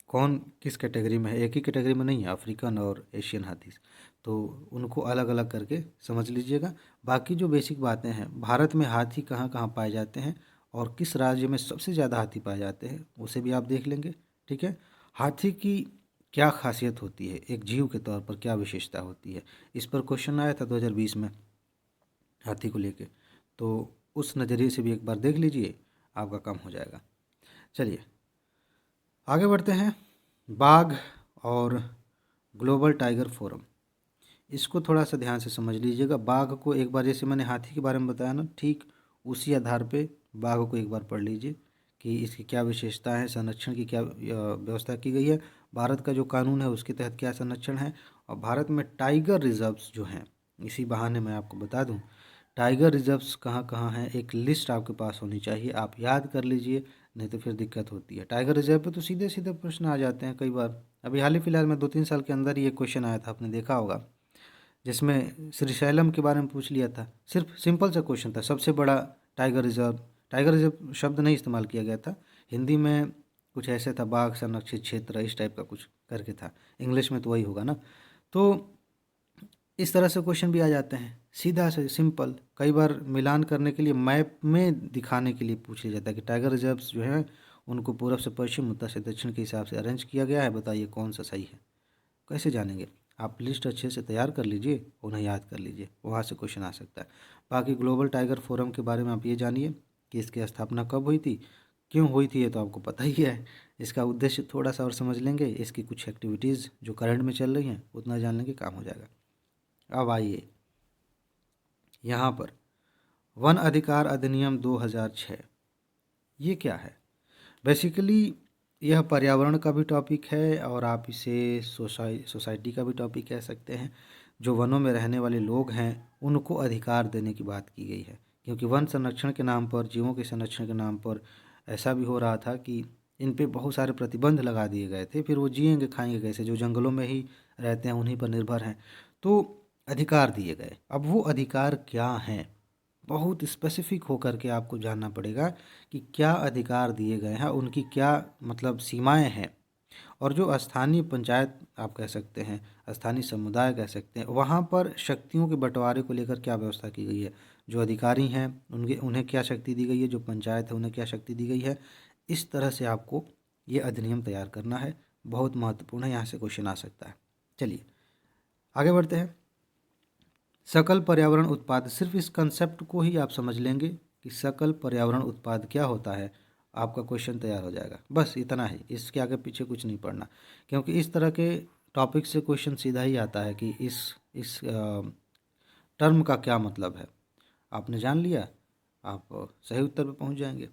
कौन किस कैटेगरी में है, एक ही कैटेगरी में नहीं है, अफ्रीकन और एशियन हाथी, तो उनको अलग अलग करके समझ लीजिएगा। बाकी जो बेसिक बातें हैं, भारत में हाथी कहाँ कहाँ पाए जाते हैं और किस राज्य में सबसे ज़्यादा हाथी पाए जाते हैं, उसे भी आप देख लेंगे। ठीक है, हाथी की क्या खासियत होती है, एक जीव के तौर पर क्या विशेषता होती है, इस पर क्वेश्चन आया था 2020 में हाथी को लेके, तो उस नज़रिए से भी एक बार देख लीजिए, आपका काम हो जाएगा। चलिए आगे बढ़ते हैं। बाघ और ग्लोबल टाइगर फोरम, इसको थोड़ा सा ध्यान से समझ लीजिएगा। बाघ को एक बार, जैसे मैंने हाथी के बारे में बताया ना, ठीक उसी आधार पे बाघ को एक बार पढ़ लीजिए कि इसकी क्या विशेषता है, संरक्षण की क्या व्यवस्था की गई है, भारत का जो कानून है उसके तहत क्या संरक्षण है, और भारत में टाइगर रिजर्व्स जो हैं, इसी बहाने मैं आपको बता दूं टाइगर रिजर्व्स कहाँ कहाँ हैं, एक लिस्ट आपके पास होनी चाहिए, आप याद कर लीजिए, नहीं तो फिर दिक्कत होती है। टाइगर रिजर्व पे तो सीधे सीधे प्रश्न आ जाते हैं कई बार। अभी हाल ही फिलहाल में 2-3 साल के अंदर ये क्वेश्चन आया था, आपने देखा होगा, जिसमें श्रीशैलम के बारे में पूछ लिया था। सिर्फ सिंपल सा क्वेश्चन था, सबसे बड़ा टाइगर रिजर्व शब्द नहीं इस्तेमाल किया गया था, हिंदी में कुछ ऐसे था, बाघ संरक्षित क्षेत्र, इस टाइप का कुछ करके था, इंग्लिश में तो वही होगा ना। तो इस तरह से क्वेश्चन भी आ जाते हैं, सीधा से सिंपल, कई बार मिलान करने के लिए मैप में दिखाने के लिए पूछ लिया जाता है कि टाइगर रिजर्व्स जो है उनको पूरब से पश्चिम, उत्तर से दक्षिण के हिसाब से अरेंज किया गया है, बताइए कौन सा सही है। कैसे जानेंगे, आप लिस्ट अच्छे से तैयार कर लीजिए, उन्हें याद कर लीजिए, वहाँ से क्वेश्चन आ सकता है। बाकी ग्लोबल टाइगर फोरम के बारे में आप ये जानिए कि इसकी स्थापना कब हुई थी, क्यों हुई थी, ये तो आपको पता ही है। इसका उद्देश्य थोड़ा सा और समझ लेंगे, इसकी कुछ एक्टिविटीज़ जो करंट में चल रही हैं उतना जान लेंगे, काम हो जाएगा। अब आइए यहाँ पर, वन अधिकार अधिनियम 2006, ये क्या है। बेसिकली यह पर्यावरण का भी टॉपिक है और आप इसे सोसाइटी का भी टॉपिक कह सकते हैं। जो वनों में रहने वाले लोग हैं उनको अधिकार देने की बात की गई है, क्योंकि वन संरक्षण के नाम पर, जीवों के संरक्षण के नाम पर ऐसा भी हो रहा था कि इन पे बहुत सारे प्रतिबंध लगा दिए गए थे, फिर वो जिएंगे खाएंगे कैसे, जो जंगलों में ही रहते हैं उन्हीं पर निर्भर हैं। तो अधिकार दिए गए, अब वो अधिकार क्या हैं, बहुत स्पेसिफिक होकर के आपको जानना पड़ेगा कि क्या अधिकार दिए गए हैं, उनकी क्या मतलब सीमाएं हैं। और जो स्थानीय पंचायत आप कह सकते हैं, स्थानीय समुदाय कह सकते हैं, वहाँ पर शक्तियों के बंटवारे को लेकर क्या व्यवस्था की गई है, जो अधिकारी हैं उन्हें क्या शक्ति दी गई है, जो पंचायत है उन्हें क्या शक्ति दी गई है। इस तरह से आपको ये अधिनियम तैयार करना है, बहुत महत्वपूर्ण है, यहाँ से क्वेश्चन आ सकता है। चलिए आगे बढ़ते हैं। सकल पर्यावरण उत्पाद, सिर्फ इस कंसेप्ट को ही आप समझ लेंगे कि सकल पर्यावरण उत्पाद क्या होता है, आपका क्वेश्चन तैयार हो जाएगा। बस इतना ही, इसके आगे पीछे कुछ नहीं पढ़ना, क्योंकि इस तरह के टॉपिक से क्वेश्चन सीधा ही आता है कि इस टर्म का क्या मतलब है। आपने जान लिया, आप सही उत्तर पे पहुंच जाएंगे।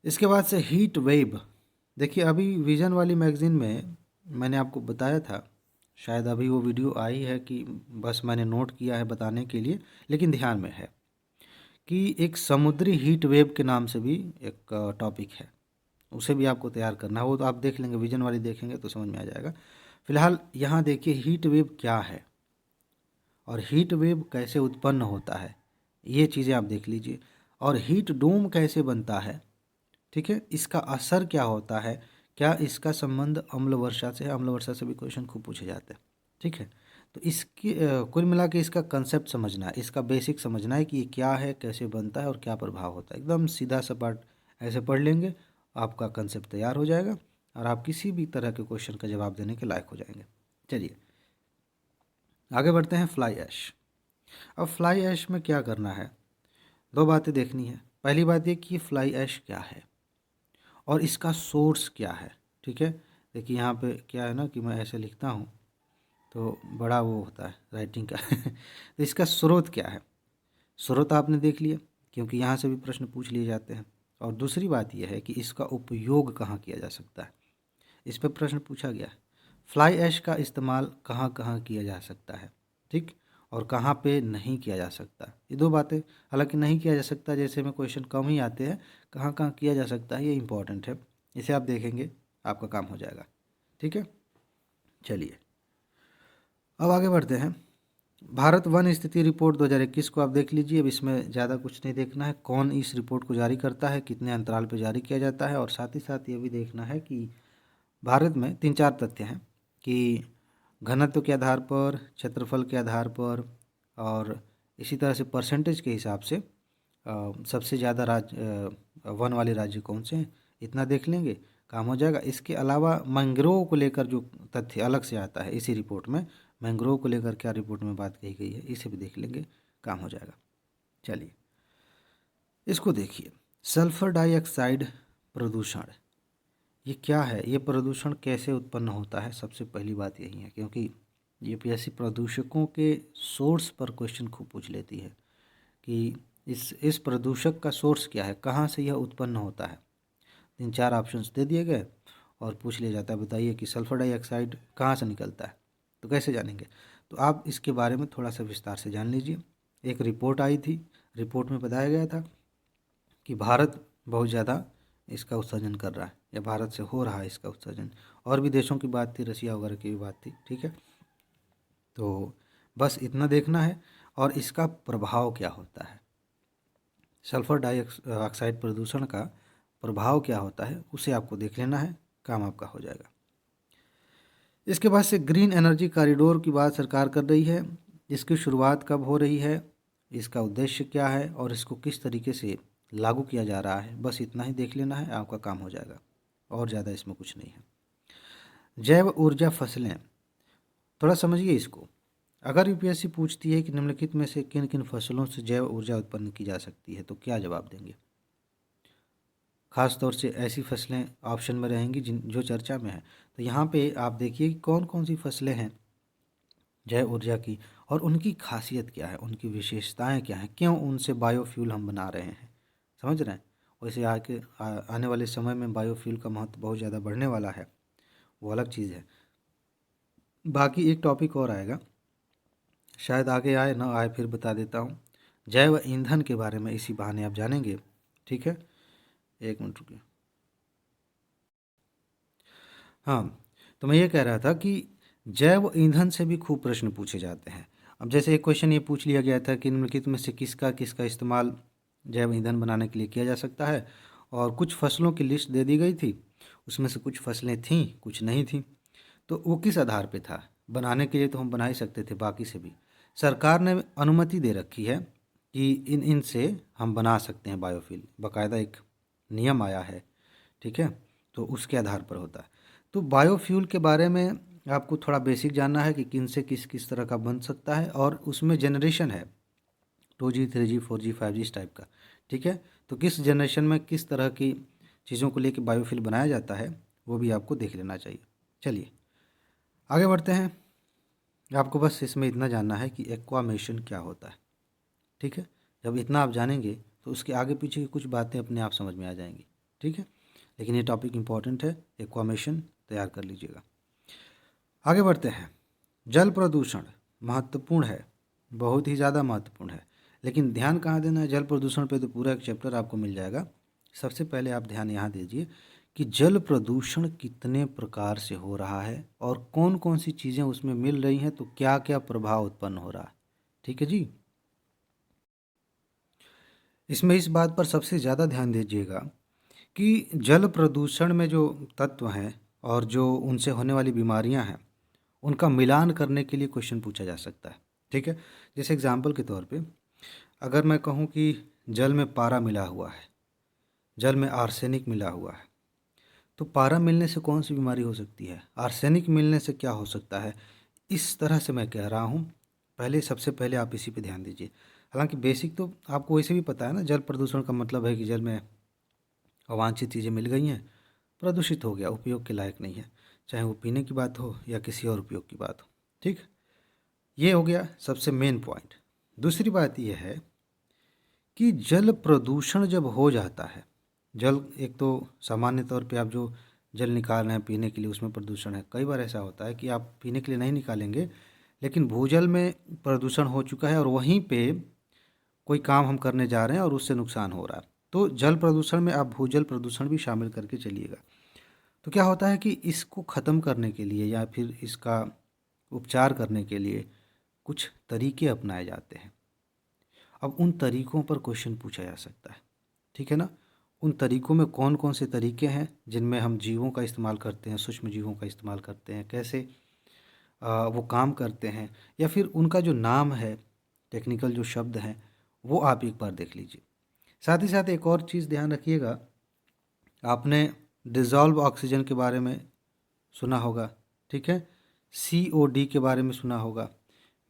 इसके बाद से हीट वेव। देखिए अभी विज़न वाली मैगज़ीन में मैंने आपको बताया था, शायद अभी वो वीडियो आई है कि बस मैंने नोट किया है बताने के लिए, लेकिन ध्यान में है कि एक समुद्री हीट वेव के नाम से भी एक टॉपिक है, उसे भी आपको तैयार करना है। वो तो आप देख लेंगे, विज़न वाली देखेंगे तो समझ में आ जाएगा। फिलहाल यहाँ देखिए हीट वेव क्या है और हीट वेव कैसे उत्पन्न होता है, ये चीज़ें आप देख लीजिए। और हीट डोम कैसे बनता है, ठीक है, इसका असर क्या होता है, क्या इसका संबंध अम्ल वर्षा से है? अम्ल वर्षा से भी क्वेश्चन खूब पूछे जाते हैं, ठीक है। तो इसकी कुल मिला के इसका कंसेप्ट समझना है, इसका बेसिक समझना है कि ये क्या है, कैसे बनता है और क्या प्रभाव होता है। एकदम सीधा सपाट ऐसे पढ़ लेंगे, आपका कंसेप्ट तैयार हो जाएगा और आप किसी भी तरह के क्वेश्चन का जवाब देने के लायक हो जाएंगे। चलिए आगे बढ़ते हैं। Fly ash. अब फ्लाई ऐश में क्या करना है, दो बातें देखनी है। पहली बात ये कि फ्लाई ऐश क्या है और इसका सोर्स क्या है, ठीक है। देखिए यहाँ पे क्या है ना कि मैं ऐसे लिखता हूँ तो बड़ा वो होता है राइटिंग का तो इसका स्रोत क्या है, स्रोत आपने देख लिया क्योंकि यहाँ से भी प्रश्न पूछ लिए जाते हैं। और दूसरी बात यह है कि इसका उपयोग कहाँ किया जा सकता है, इस पर प्रश्न पूछा गया है। फ्लाई ऐश का इस्तेमाल कहाँ कहाँ किया जा सकता है, ठीक, और कहाँ पे नहीं किया जा सकता, ये दो बातें। हालांकि नहीं किया जा सकता जैसे में क्वेश्चन कम ही आते हैं, कहाँ कहाँ किया जा सकता है ये इंपॉर्टेंट है, इसे आप देखेंगे आपका काम हो जाएगा, ठीक है। चलिए अब आगे बढ़ते हैं। भारत वन स्थिति रिपोर्ट 2021 को आप देख लीजिए। अब इसमें ज़्यादा कुछ नहीं देखना है, कौन इस रिपोर्ट को जारी करता है, कितने अंतराल पर जारी किया जाता है, और साथ ही साथ ये भी देखना है कि भारत में 3-4 तथ्य हैं कि घनत्व के आधार पर, क्षेत्रफल के आधार पर और इसी तरह से परसेंटेज के हिसाब से सबसे ज़्यादा वन वाले राज्य कौन से हैं, इतना देख लेंगे काम हो जाएगा। इसके अलावा मैंग्रोव को लेकर जो तथ्य अलग से आता है इसी रिपोर्ट में, मैंग्रोव को लेकर क्या रिपोर्ट में बात कही गई है, इसे भी देख लेंगे, काम हो जाएगा। चलिए इसको देखिए, सल्फर डाइऑक्साइड प्रदूषण, ये क्या है, ये प्रदूषण कैसे उत्पन्न होता है, सबसे पहली बात यही है क्योंकि यूपीएससी प्रदूषकों के सोर्स पर क्वेश्चन खूब पूछ लेती है कि इस प्रदूषक का सोर्स क्या है, कहाँ से यह उत्पन्न होता है। 3-4 ऑप्शंस दे दिए गए और पूछ लिया जाता है बताइए कि सल्फर डाइऑक्साइड कहाँ से निकलता है, तो कैसे जानेंगे। तो आप इसके बारे में थोड़ा सा विस्तार से जान लीजिए। एक रिपोर्ट आई थी, रिपोर्ट में बताया गया था कि भारत बहुत ज़्यादा इसका उत्सर्जन कर रहा है या भारत से हो रहा है इसका उत्सर्जन, और भी देशों की बात थी, रसिया वगैरह की भी बात थी, ठीक है। तो बस इतना देखना है और इसका प्रभाव क्या होता है, सल्फर डाइऑक्साइड प्रदूषण का प्रभाव क्या होता है उसे आपको देख लेना है, काम आपका हो जाएगा। इसके बाद से ग्रीन एनर्जी कॉरिडोर की बात सरकार कर रही है, इसकी शुरुआत कब हो रही है, इसका उद्देश्य क्या है और इसको किस तरीके से लागू किया जा रहा है, बस इतना ही देख लेना है, आपका काम हो जाएगा, और ज़्यादा इसमें कुछ नहीं है। जैव ऊर्जा फसलें, थोड़ा समझिए इसको। अगर यूपीएससी पूछती है कि निम्नलिखित में से किन किन फसलों से जैव ऊर्जा उत्पन्न की जा सकती है, तो क्या जवाब देंगे। ख़ास तौर से ऐसी फसलें ऑप्शन में रहेंगी जिन जो चर्चा में है। तो यहाँ पे आप देखिए कि कौन कौन सी फसलें हैं जैव ऊर्जा की और उनकी खासियत क्या है, उनकी विशेषताएं क्या हैं, क्यों उनसे बायोफ्यूल हम बना रहे हैं, समझ रहे हैं। वैसे आने वाले समय में बायोफ्यूल का महत्व बहुत ज़्यादा बढ़ने वाला है, वो अलग चीज़ है। बाकी एक टॉपिक और आएगा, शायद आगे आए ना आए, फिर बता देता हूँ। जैव ईंधन के बारे में इसी बहाने आप जानेंगे, ठीक है। एक मिनट रुकिए। हाँ, तो मैं ये कह रहा था कि जैव ईंधन से भी खूब प्रश्न पूछे जाते हैं। अब जैसे एक क्वेश्चन ये पूछ लिया गया था कि निम्नलिखित में से किसका किसका इस्तेमाल जैव ईंधन बनाने के लिए किया जा सकता है, और कुछ फसलों की लिस्ट दे दी गई थी, उसमें से कुछ फसलें थीं कुछ नहीं थीं। तो वो किस आधार पे था, बनाने के लिए तो हम बना ही सकते थे, बाकी से भी सरकार ने अनुमति दे रखी है कि इन इन से हम बना सकते हैं बायोफ्यूल, बाकायदा एक नियम आया है, ठीक है। तो उसके आधार पर होता है। तो बायोफ्यूल के बारे में आपको थोड़ा बेसिक जानना है कि किन से किस किस तरह का बन सकता है, और उसमें जनरेशन है 2G 3G 4G 5G इस टाइप का, ठीक है। तो किस जनरेशन में किस तरह की चीज़ों को लेकर बायोफ्यूल बनाया जाता है वो भी आपको देख लेना चाहिए। चलिए आगे बढ़ते हैं। आपको बस इसमें इतना जानना है कि एक्वामेशन क्या होता है, ठीक है। जब इतना आप जानेंगे तो उसके आगे पीछे की कुछ बातें अपने आप समझ में आ जाएंगी। ठीक है, लेकिन ये टॉपिक इम्पॉर्टेंट है, एक्वामेशन तैयार कर लीजिएगा। आगे बढ़ते हैं। जल प्रदूषण महत्वपूर्ण है, बहुत ही ज़्यादा महत्वपूर्ण है, लेकिन ध्यान कहाँ देना है? जल प्रदूषण पे तो पूरा एक चैप्टर आपको मिल जाएगा। सबसे पहले आप ध्यान यहाँ दीजिए कि जल प्रदूषण कितने प्रकार से हो रहा है और कौन कौन सी चीज़ें उसमें मिल रही हैं, तो क्या क्या प्रभाव उत्पन्न हो रहा है। ठीक है जी। इसमें इस बात पर सबसे ज़्यादा ध्यान दीजिएगा कि जल प्रदूषण में जो तत्व हैं और जो उनसे होने वाली बीमारियां हैं, उनका मिलान करने के लिए क्वेश्चन पूछा जा सकता है। ठीक है, जैसे एग्जाम्पल के तौर पे अगर मैं कहूँ कि जल में पारा मिला हुआ है, जल में आर्सेनिक मिला हुआ है, तो पारा मिलने से कौन सी बीमारी हो सकती है, आर्सेनिक मिलने से क्या हो सकता है, इस तरह से मैं कह रहा हूँ। पहले सबसे पहले आप इसी पे ध्यान दीजिए। हालांकि बेसिक तो आपको वैसे भी पता है ना, जल प्रदूषण का मतलब है कि जल में अवांछित चीज़ें मिल गई हैं, प्रदूषित हो गया, उपयोग के लायक नहीं है, चाहे वो पीने की बात हो या किसी और उपयोग की बात हो। ठीक, ये हो गया सबसे मेन पॉइंट। दूसरी बात यह है कि जल प्रदूषण जब हो जाता है, जल एक तो सामान्य तौर पे आप जो जल निकाल रहे हैं पीने के लिए उसमें प्रदूषण है। कई बार ऐसा होता है कि आप पीने के लिए नहीं निकालेंगे, लेकिन भूजल में प्रदूषण हो चुका है और वहीं पे कोई काम हम करने जा रहे हैं और उससे नुकसान हो रहा है, तो जल प्रदूषण में आप भूजल प्रदूषण भी शामिल करके चलिएगा। तो क्या होता है कि इसको ख़त्म करने के लिए या फिर इसका उपचार करने के लिए कुछ तरीके अपनाए जाते हैं। अब उन तरीकों पर क्वेश्चन पूछा जा सकता है। ठीक है ना, उन तरीकों में कौन कौन से तरीके हैं जिनमें हम जीवों का इस्तेमाल करते हैं, सूक्ष्म जीवों का इस्तेमाल करते हैं, कैसे वो काम करते हैं, या फिर उनका जो नाम है, टेक्निकल जो शब्द हैं, वो आप एक बार देख लीजिए। साथ ही साथ एक और चीज़ ध्यान रखिएगा, आपने डिज़ोल्व ऑक्सीजन के बारे में सुना होगा। ठीक है, COD के बारे में सुना होगा,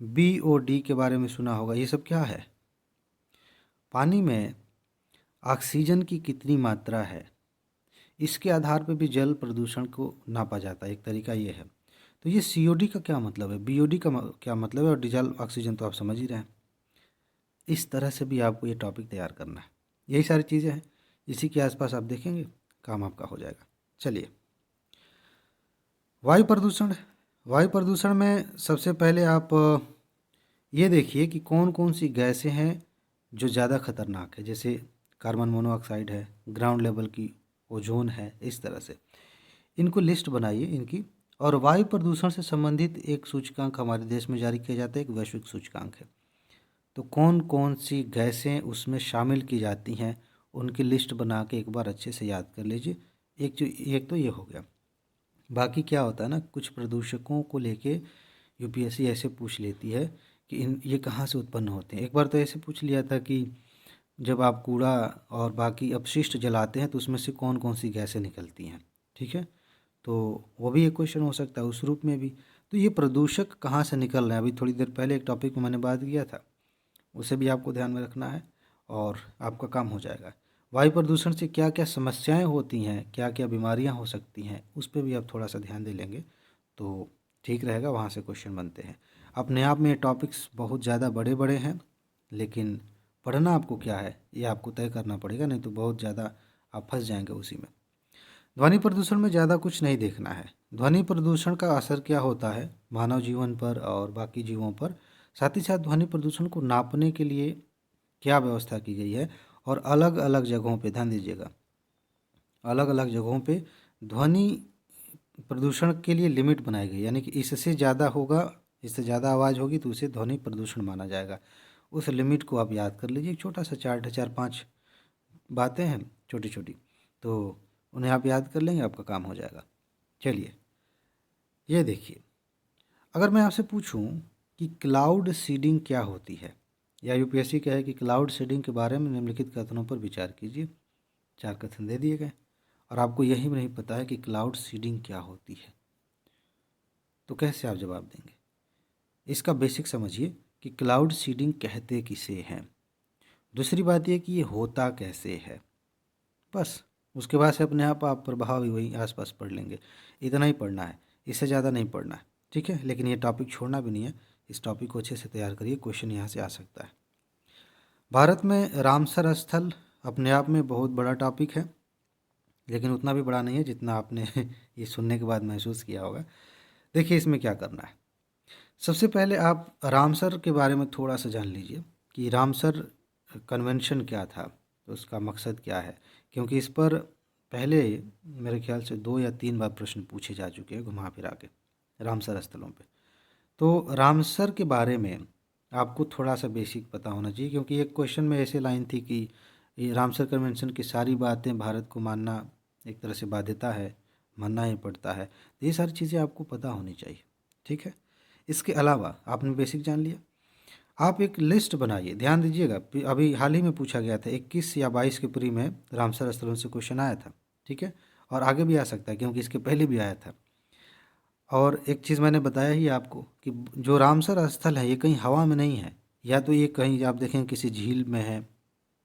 BOD के बारे में सुना होगा। ये सब क्या है? पानी में ऑक्सीजन की कितनी मात्रा है, इसके आधार पर भी जल प्रदूषण को नापा जाता है। एक तरीका ये है। तो ये COD का क्या मतलब है, BOD का क्या मतलब है, और डिज़ोल्व ऑक्सीजन तो आप समझ ही रहे हैं। इस तरह से भी आपको ये टॉपिक तैयार करना है। यही सारी चीज़ें हैं, इसी के आसपास आप देखेंगे, काम आपका हो जाएगा। चलिए, वायु प्रदूषण। वायु प्रदूषण में सबसे पहले आप ये देखिए कि कौन कौन सी गैसें हैं जो ज़्यादा खतरनाक है। जैसे कार्बन मोनोऑक्साइड है, ग्राउंड लेवल की ओजोन है, इस तरह से इनको लिस्ट बनाइए इनकी। और वायु प्रदूषण से संबंधित एक सूचकांक हमारे देश में जारी किया जाता है, एक वैश्विक सूचकांक है। तो कौन कौन सी गैसें उसमें शामिल की जाती हैं, उनकी लिस्ट बना के एक बार अच्छे से याद कर लीजिए। एक तो ये हो गया। बाकी क्या होता है ना, कुछ प्रदूषकों को लेके UPSC ऐसे पूछ लेती है कि ये कहाँ से उत्पन्न होते हैं। एक बार तो ऐसे पूछ लिया था कि जब आप कूड़ा और बाकी अपशिष्ट जलाते हैं तो उसमें से कौन कौन सी गैसें निकलती हैं। ठीक है, तो वो भी एक क्वेश्चन हो सकता है उस रूप में भी। तो ये प्रदूषक कहाँ से निकल रहे हैं, अभी थोड़ी देर पहले एक टॉपिक में मैंने बात किया था, उसे भी आपको ध्यान में रखना है और आपका काम हो जाएगा। वायु प्रदूषण से क्या क्या समस्याएं होती हैं, क्या क्या बीमारियां हो सकती हैं, उस पर भी आप थोड़ा सा ध्यान दे लेंगे तो ठीक रहेगा, वहाँ से क्वेश्चन बनते हैं। अपने आप में ये टॉपिक्स बहुत ज़्यादा बड़े बड़े हैं, लेकिन पढ़ना आपको क्या है ये आपको तय करना पड़ेगा, नहीं तो बहुत ज़्यादा आप फंस जाएंगे उसी में। ध्वनि प्रदूषण में ज़्यादा कुछ नहीं देखना है। ध्वनि प्रदूषण का असर क्या होता है मानव जीवन पर और बाकी जीवों पर, साथ ही साथ ध्वनि प्रदूषण को नापने के लिए क्या व्यवस्था की गई है, और अलग अलग जगहों पे ध्यान दीजिएगा, अलग अलग जगहों पे ध्वनि प्रदूषण के लिए लिमिट बनाई गई, यानी कि इससे ज़्यादा होगा, इससे ज़्यादा आवाज़ होगी तो उसे ध्वनि प्रदूषण माना जाएगा। उस लिमिट को आप याद कर लीजिए। एक छोटा सा चार्ट है, 4-5 बातें हैं छोटी छोटी, तो उन्हें आप याद कर लेंगे, आपका काम हो जाएगा। चलिए, ये देखिए, अगर मैं आपसे पूछूं कि क्लाउड सीडिंग क्या होती है, या UPSC कहे कि क्लाउड सीडिंग के बारे में निम्नलिखित कथनों पर विचार कीजिए। 4 कथन दे दिए गए और आपको यही नहीं पता है कि क्लाउड सीडिंग क्या होती है, तो कैसे आप जवाब देंगे? इसका बेसिक समझिए कि क्लाउड सीडिंग कहते किसे हैं। दूसरी बात यह कि ये होता कैसे है, बस उसके बाद से अपने आप प्रभाव ही वही आसपास पढ़ लेंगे। इतना ही पढ़ना है, इससे ज़्यादा नहीं पढ़ना है। ठीक है, लेकिन ये टॉपिक छोड़ना भी नहीं है, इस टॉपिक को अच्छे से तैयार करिए, क्वेश्चन यहाँ से आ सकता है। भारत में रामसर स्थल अपने आप में बहुत बड़ा टॉपिक है। लेकिन उतना भी बड़ा नहीं है जितना आपने ये सुनने के बाद महसूस किया होगा। देखिए इसमें क्या करना है। सबसे पहले आप रामसर के बारे में थोड़ा सा जान लीजिए कि रामसर कन्वेंशन क्या था, तो उसका मकसद क्या है, क्योंकि इस पर पहले मेरे ख्याल से 2 या 3 बार प्रश्न पूछे जा चुके हैं घुमा फिरा के रामसर स्थलों पे। तो रामसर के बारे में आपको थोड़ा सा बेसिक पता होना चाहिए, क्योंकि एक क्वेश्चन में ऐसे लाइन थी कि ये रामसर कन्वेंशन की सारी बातें भारत को मानना एक तरह से बाध्यता है, मानना ही पड़ता है। तो ये सारी चीज़ें आपको पता होनी चाहिए, ठीक है। इसके अलावा आपने बेसिक जान लिया, आप एक लिस्ट बनाइए। ध्यान दीजिएगा, अभी हाल ही में पूछा गया था 21 या 22 के प्री में रामसर स्थलों से क्वेश्चन आया था, ठीक है। और आगे भी आ सकता है क्योंकि इसके पहले भी आया था। और एक चीज़ मैंने बताया ही आपको कि जो रामसर स्थल है ये कहीं हवा में नहीं है, या तो ये कहीं आप देखें किसी झील में है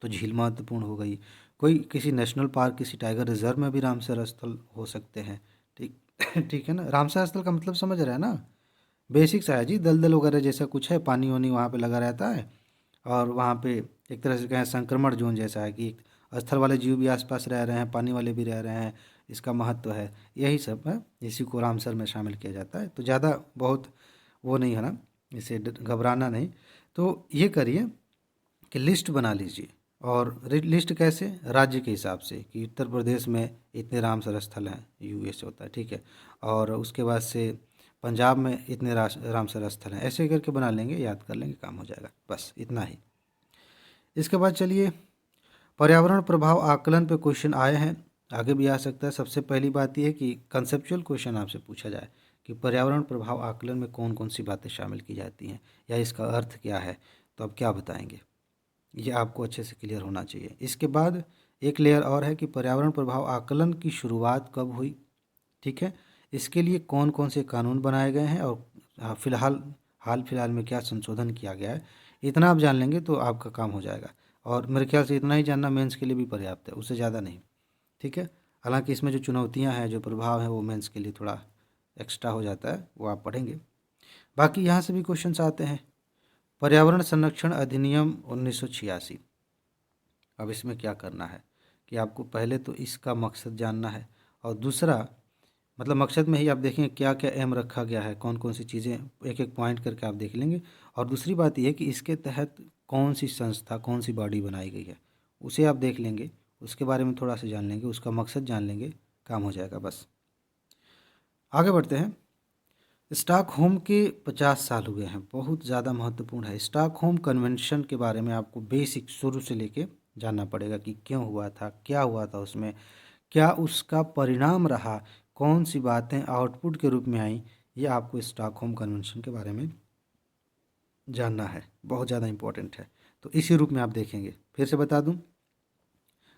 तो झील महत्वपूर्ण हो गई, कोई किसी नेशनल पार्क, किसी टाइगर रिजर्व में भी रामसर स्थल हो सकते हैं, ठीक ठीक है ना। रामसर स्थल का मतलब समझ रहे हैं ना, बेसिक सा है जी, दलदल वगैरह जैसा कुछ है, पानी वानी वहाँ पे लगा रहता है और वहाँ पे एक तरह से कहें संक्रमण जोन जैसा है कि स्थल वाले जीव भी आसपास रह रहे हैं, पानी वाले भी रह रहे हैं, इसका महत्व है, यही सब है, इसी को रामसर में शामिल किया जाता है। तो ज़्यादा बहुत वो नहीं है ना, इसे घबराना नहीं। तो ये करिए कि लिस्ट बना लीजिए, और लिस्ट कैसे, राज्य के हिसाब से कि उत्तर प्रदेश में इतने रामसर स्थल हैं, यूएस होता है, ठीक है, और उसके बाद से पंजाब में इतने रामसर स्थल हैं, ऐसे करके बना लेंगे, याद कर लेंगे, काम हो जाएगा, बस इतना ही। इसके बाद चलिए, पर्यावरण प्रभाव आकलन पे क्वेश्चन आए हैं, आगे भी आ सकता है। सबसे पहली बात यह है कि कंसेप्चुअल क्वेश्चन आपसे पूछा जाए कि पर्यावरण प्रभाव आकलन में कौन कौन सी बातें शामिल की जाती हैं या इसका अर्थ क्या है, तो आप क्या बताएंगे, ये आपको अच्छे से क्लियर होना चाहिए। इसके बाद एक लेयर और है कि पर्यावरण प्रभाव आकलन की शुरुआत कब हुई, ठीक है, इसके लिए कौन कौन से कानून बनाए गए हैं और हाल फिलहाल में क्या संशोधन किया गया है। इतना आप जान लेंगे तो आपका काम हो जाएगा, और मेरे ख्याल से इतना ही जानना मेंस के लिए भी पर्याप्त है, उससे ज़्यादा नहीं, ठीक है। हालांकि इसमें जो चुनौतियां हैं, जो प्रभाव हैं, वो मेंस के लिए थोड़ा एक्स्ट्रा हो जाता है, वो आप पढ़ेंगे। बाकी यहाँ से भी क्वेश्चंस आते हैं। पर्यावरण संरक्षण अधिनियम 1986, अब इसमें क्या करना है कि आपको पहले तो इसका मकसद जानना है, और दूसरा मतलब मकसद में ही आप देखेंगे क्या क्या एम रखा गया है, कौन कौन सी चीज़ें, एक एक पॉइंट करके आप देख लेंगे। और दूसरी बात यह है कि इसके तहत कौन सी संस्था, कौन सी बॉडी बनाई गई है, उसे आप देख लेंगे, उसके बारे में थोड़ा सा जान लेंगे, उसका मकसद जान लेंगे, काम हो जाएगा बस। आगे बढ़ते हैं। स्टॉकहोम के 50 साल हुए हैं, बहुत ज़्यादा महत्वपूर्ण है। स्टॉकहोम कन्वेंशन के बारे में आपको बेसिक शुरू से लेके जानना पड़ेगा कि क्यों हुआ था, क्या हुआ था उसमें, क्या उसका परिणाम रहा, कौन सी बातें आउटपुट के रूप में आई, ये आपको स्टॉकहोम कन्वेंशन के बारे में जानना है, बहुत ज़्यादा इम्पोर्टेंट है। तो इसी रूप में आप देखेंगे। फिर से बता दूं,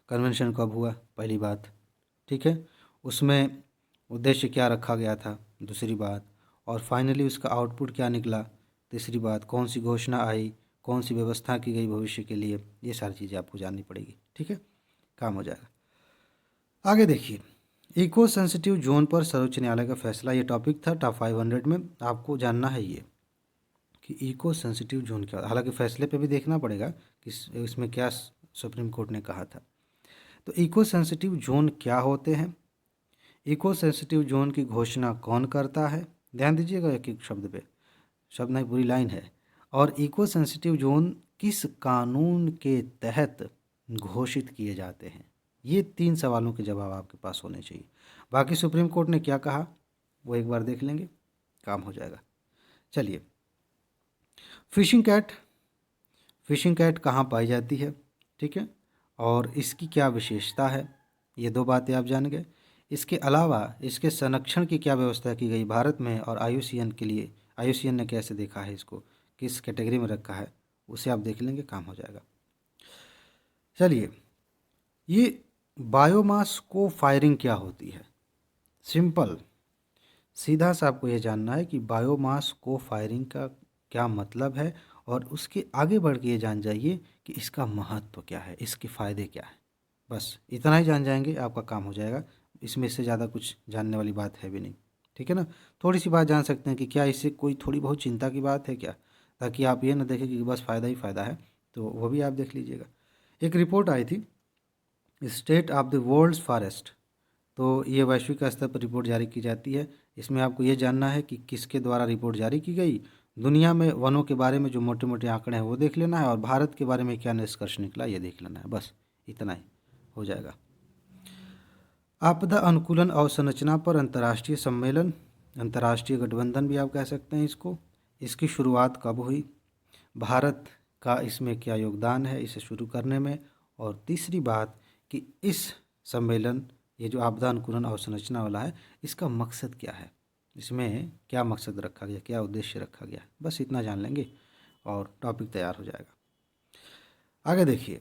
कन्वेंशन कब हुआ, पहली बात, ठीक है, उसमें उद्देश्य क्या रखा गया था, दूसरी बात, और फाइनली उसका आउटपुट क्या निकला, तीसरी बात, कौन सी घोषणा आई, कौन सी व्यवस्था की गई भविष्य के लिए, ये सारी चीज़ें आपको जाननी पड़ेगी, ठीक है, काम हो जाएगा। आगे देखिए, इको सेंसिटिव जोन पर सर्वोच्च न्यायालय का फैसला, ये टॉपिक था टॉप 500 में, आपको जानना है ये कि इको सेंसिटिव जोन क्या, हालांकि फैसले पे भी देखना पड़ेगा कि इसमें क्या सुप्रीम कोर्ट ने कहा था। तो इको सेंसिटिव जोन क्या होते हैं, इको सेंसिटिव जोन की घोषणा कौन करता है, ध्यान दीजिएगा एक एक शब्द पे, शब्द नहीं पूरी लाइन है, और इको सेंसिटिव जोन किस कानून के तहत घोषित किए जाते हैं। ये 3 सवालों के जवाब आपके पास होने चाहिए। बाकी सुप्रीम कोर्ट ने क्या कहा वो एक बार देख लेंगे, काम हो जाएगा। चलिए, फिशिंग कैट, फिशिंग कैट कहाँ पाई जाती है, ठीक है, और इसकी क्या विशेषता है, ये 2 बातें आप जान गए। इसके अलावा इसके संरक्षण की क्या व्यवस्था की गई भारत में, और आईयूसीएन के लिए, आईयूसीएन ने कैसे देखा है इसको, किस कैटेगरी में रखा है, उसे आप देख लेंगे, काम हो जाएगा। चलिए, ये बायोमास को फायरिंग क्या होती है, सिंपल सीधा सा आपको ये जानना है कि बायोमास को फायरिंग का क्या मतलब है, और उसके आगे बढ़ के ये जान जाइए कि इसका महत्व क्या है, इसके फ़ायदे क्या है, बस इतना ही जान जाएंगे, आपका काम हो जाएगा। इसमें इससे ज़्यादा कुछ जानने वाली बात है भी नहीं, ठीक है ना। थोड़ी सी बात जान सकते हैं कि क्या इससे कोई थोड़ी बहुत चिंता की बात है क्या, ताकि आप ये ना देखें कि बस फ़ायदा ही फ़ायदा है, तो वो भी आप देख लीजिएगा। एक रिपोर्ट आई थी, state of the world's forest, तो ये वैश्विक स्तर पर रिपोर्ट जारी की जाती है। इसमें आपको ये जानना है कि किसके द्वारा रिपोर्ट जारी की गई, दुनिया में वनों के बारे में जो मोटे मोटे आंकड़े हैं वो देख लेना है, और भारत के बारे में क्या निष्कर्ष निकला ये देख लेना है। बस इतना ही हो जाएगा। आपदा अनुकूलन अवसंरचना पर अंतर्राष्ट्रीय सम्मेलन, अंतर्राष्ट्रीय गठबंधन भी आप कह सकते हैं इसको, इसकी शुरुआत कब हुई, भारत का इसमें क्या योगदान है इसे शुरू करने में, और तीसरी बात कि इस सम्मेलन, ये जो आपदा अनुकूलन अवसंरचना वाला है, इसका मकसद क्या है, इसमें क्या मकसद रखा गया, क्या उद्देश्य रखा गया, बस इतना जान लेंगे और टॉपिक तैयार हो जाएगा। आगे देखिए,